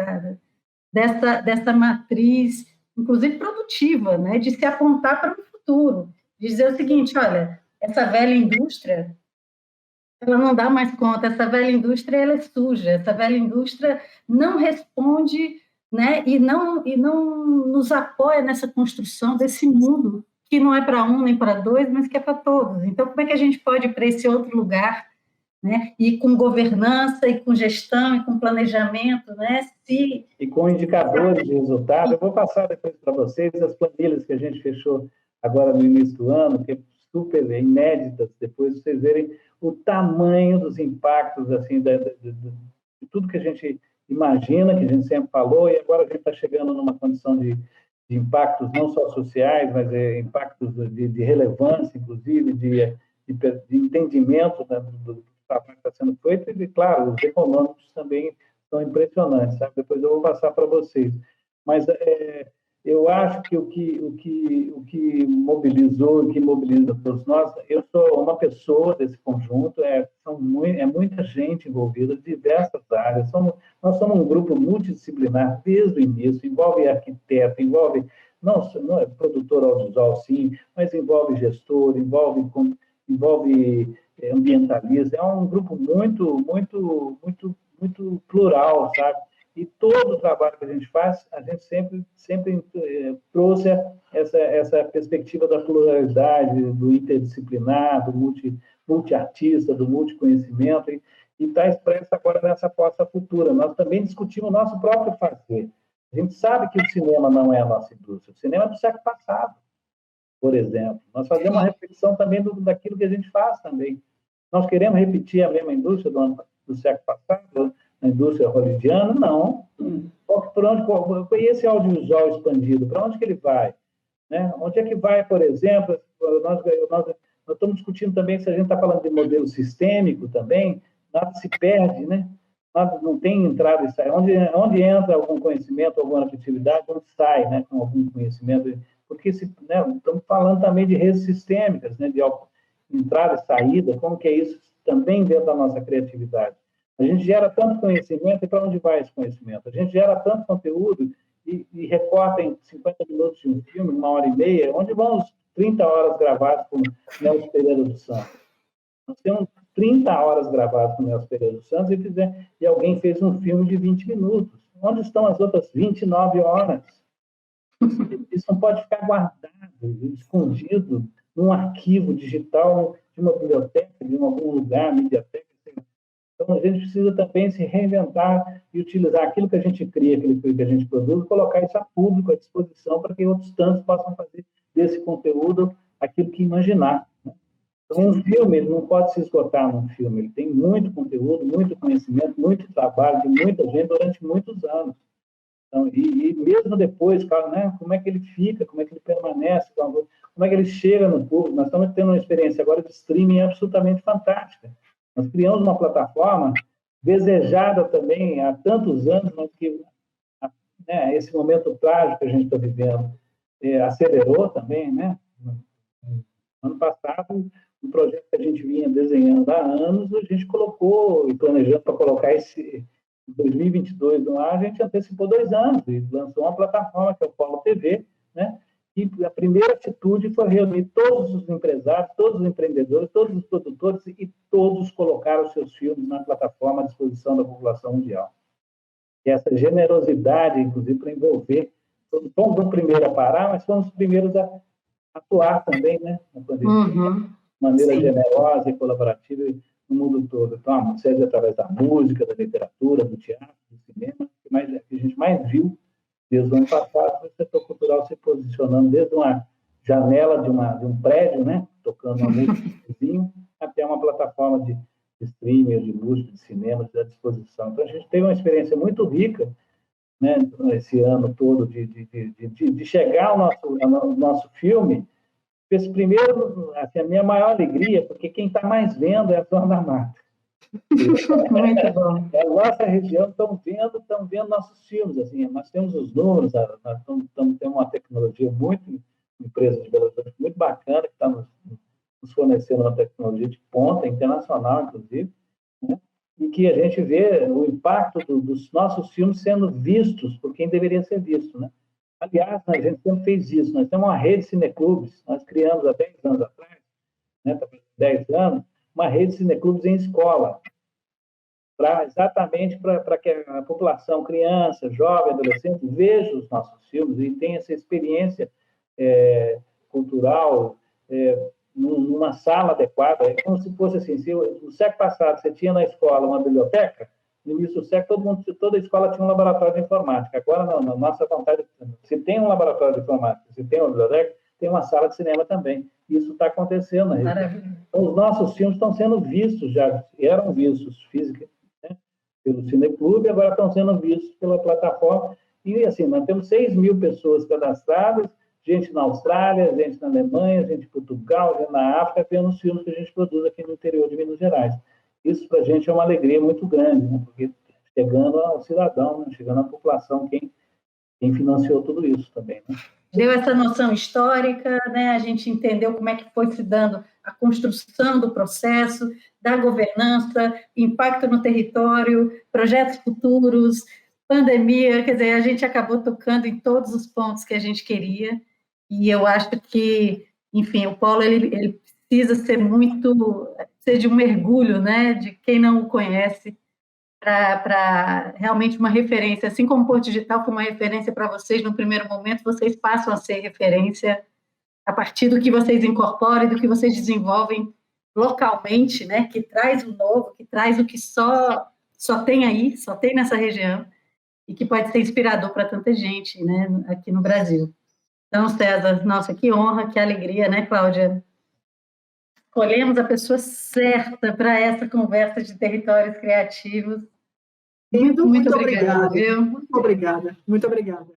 dessa matriz, inclusive produtiva, né, de se apontar para o futuro, de dizer o seguinte: olha, essa velha indústria, ela não dá mais conta, essa velha indústria ela é suja, essa velha indústria não responde, né, e não nos apoia nessa construção desse mundo que não é para um nem para dois, mas que é para todos. Então, como é que a gente pode ir para esse outro lugar, né? E com governança, e com gestão, e com planejamento, né? E com indicadores de resultado. Eu vou passar depois para vocês as planilhas que a gente fechou agora no início do ano, que é super inéditas, depois vocês verem o tamanho dos impactos, assim, de tudo que a gente imagina, que a gente sempre falou, e agora a gente está chegando numa condição de impactos não só sociais, mas impactos de relevância, inclusive, de entendimento, né, do trabalho que está sendo feito, e, claro, os econômicos também são impressionantes, sabe? Depois eu vou passar para vocês. Mas eu acho que o que mobilizou, o que mobiliza todos nós, eu sou uma pessoa desse conjunto, é muita gente envolvida de diversas áreas. Nós somos um grupo multidisciplinar desde o início, envolve arquiteto, não é produtor audiovisual, sim, mas envolve gestor, envolve ambientalista. É um grupo muito plural, sabe? E todo o trabalho que a gente faz, a gente sempre trouxe essa perspectiva da pluralidade, do interdisciplinar, do multiartista, do multiconhecimento, e está expresso agora nessa aposta futura. Nós também discutimos o nosso próprio fazer. A gente sabe que o cinema não é a nossa indústria, o cinema é do século passado, por exemplo. Nós fazemos uma reflexão também daquilo que a gente faz também. Nós queremos repetir a mesma indústria do século passado, na indústria hollywoodiana? Não. E esse audiovisual expandido, para onde que ele vai? Né? Onde é que vai, por exemplo, nós estamos discutindo também, se a gente está falando de modelo sistêmico também, nada se perde, né? Nada, não tem entrada e sai. Onde entra algum conhecimento, alguma atividade, onde sai, né, com algum conhecimento? Porque estamos falando também de redes sistêmicas, né, de entrada e saída, como que é isso também dentro da nossa criatividade. A gente gera tanto conhecimento, e para onde vai esse conhecimento? A gente gera tanto conteúdo e recorta em 50 minutos de um filme, 1h30, onde vão os 30 horas gravadas com Nelson Pereira dos Santos? Nós temos 30 horas gravadas com Nelson Pereira dos Santos e alguém fez um filme de 20 minutos. Onde estão as outras 29 horas? Isso não pode ficar guardado, escondido num arquivo digital de uma biblioteca, de algum lugar, mediateca. Então, a gente precisa também se reinventar e utilizar aquilo que a gente cria, aquilo que a gente produz, colocar isso a público, à disposição, para que outros tantos possam fazer desse conteúdo aquilo que imaginar. Né? Então, um filme, ele não pode se esgotar num filme, ele tem muito conteúdo, muito conhecimento, muito trabalho de muita gente durante muitos anos. Então, e mesmo depois, né, como é que ele fica, como é que ele permanece, como é que ele chega no público. Nós estamos tendo uma experiência agora de streaming absolutamente fantástica. Nós criamos uma plataforma desejada também há tantos anos, mas que esse momento trágico que a gente está vivendo acelerou também, né? Ano passado, um projeto que a gente vinha desenhando há anos, a gente colocou e planejando para colocar esse 2022 no ar, a gente antecipou 2 anos e lançou uma plataforma que é o Polo TV, né? E a primeira atitude foi reunir todos os empresários, todos os empreendedores, todos os produtores, e todos colocaram seus filmes na plataforma à disposição da população mundial. E essa generosidade, inclusive, para envolver, fomos os primeiros a parar, mas fomos os primeiros a atuar também, né, na pandemia, de maneira generosa e colaborativa no mundo todo. Então, seja através da música, da literatura, do teatro, do cinema, que a gente mais viu desde o ano passado, o setor cultural se posicionando desde uma janela de um prédio, né, tocando uma música vizinho, até uma plataforma de streaming, de música, de cinema, à disposição. Então, a gente teve uma experiência muito rica, né, esse ano todo, de chegar ao nosso filme. Esse primeiro, assim, a minha maior alegria, porque quem está mais vendo é a Zona da Mata. Muito bom. A nossa região estão vendo nossos filmes. Assim, nós temos os números, nós temos uma tecnologia muito, empresa de Belo Horizonte muito bacana, que está nos fornecendo uma tecnologia de ponta, internacional, inclusive, né? E que a gente vê o impacto dos nossos filmes sendo vistos por quem deveria ser visto, né? Aliás, a gente sempre fez isso. Nós temos uma rede de cineclubes, nós criamos há 10 anos atrás, né, 10 anos, uma rede de cineclubes em escola, exatamente para que a população, criança, jovem, adolescente, veja os nossos filmes e tenha essa experiência cultural numa sala adequada. É como se fosse assim, se no século passado você tinha na escola uma biblioteca, no início do século toda a escola tinha um laboratório de informática. Agora, não, na nossa vontade, se tem um laboratório de informática, se tem uma biblioteca, tem uma sala de cinema também. Isso está acontecendo aí. Então, os nossos filmes estão sendo vistos, já eram vistos fisicamente, né, pelo Cineclube, agora estão sendo vistos pela plataforma. E, assim, nós temos 6.000 pessoas cadastradas, gente na Austrália, gente na Alemanha, gente em Portugal, gente na África, vendo os filmes que a gente produz aqui no interior de Minas Gerais. Isso, para a gente, é uma alegria muito grande, né? Porque chegando ao cidadão, né? Chegando à população, quem quem financiou tudo isso também, né? Deu essa noção histórica, né? A gente entendeu como é que foi se dando a construção do processo, da governança, impacto no território, projetos futuros, pandemia, quer dizer, a gente acabou tocando em todos os pontos que a gente queria, e eu acho que, enfim, o Polo, ele precisa ser de um mergulho, né? De quem não o conhece, para realmente uma referência, assim como o Porto Digital foi uma referência para vocês no primeiro momento, vocês passam a ser referência a partir do que vocês incorporam e do que vocês desenvolvem localmente, né, que traz o novo, que traz o que só tem aí, só tem nessa região, e que pode ser inspirador para tanta gente, né, aqui no Brasil. Então, César, nossa, que honra, que alegria, né, Cláudia? Escolhemos a pessoa certa para essa conversa de territórios criativos. Muito obrigada, viu? Muito obrigada.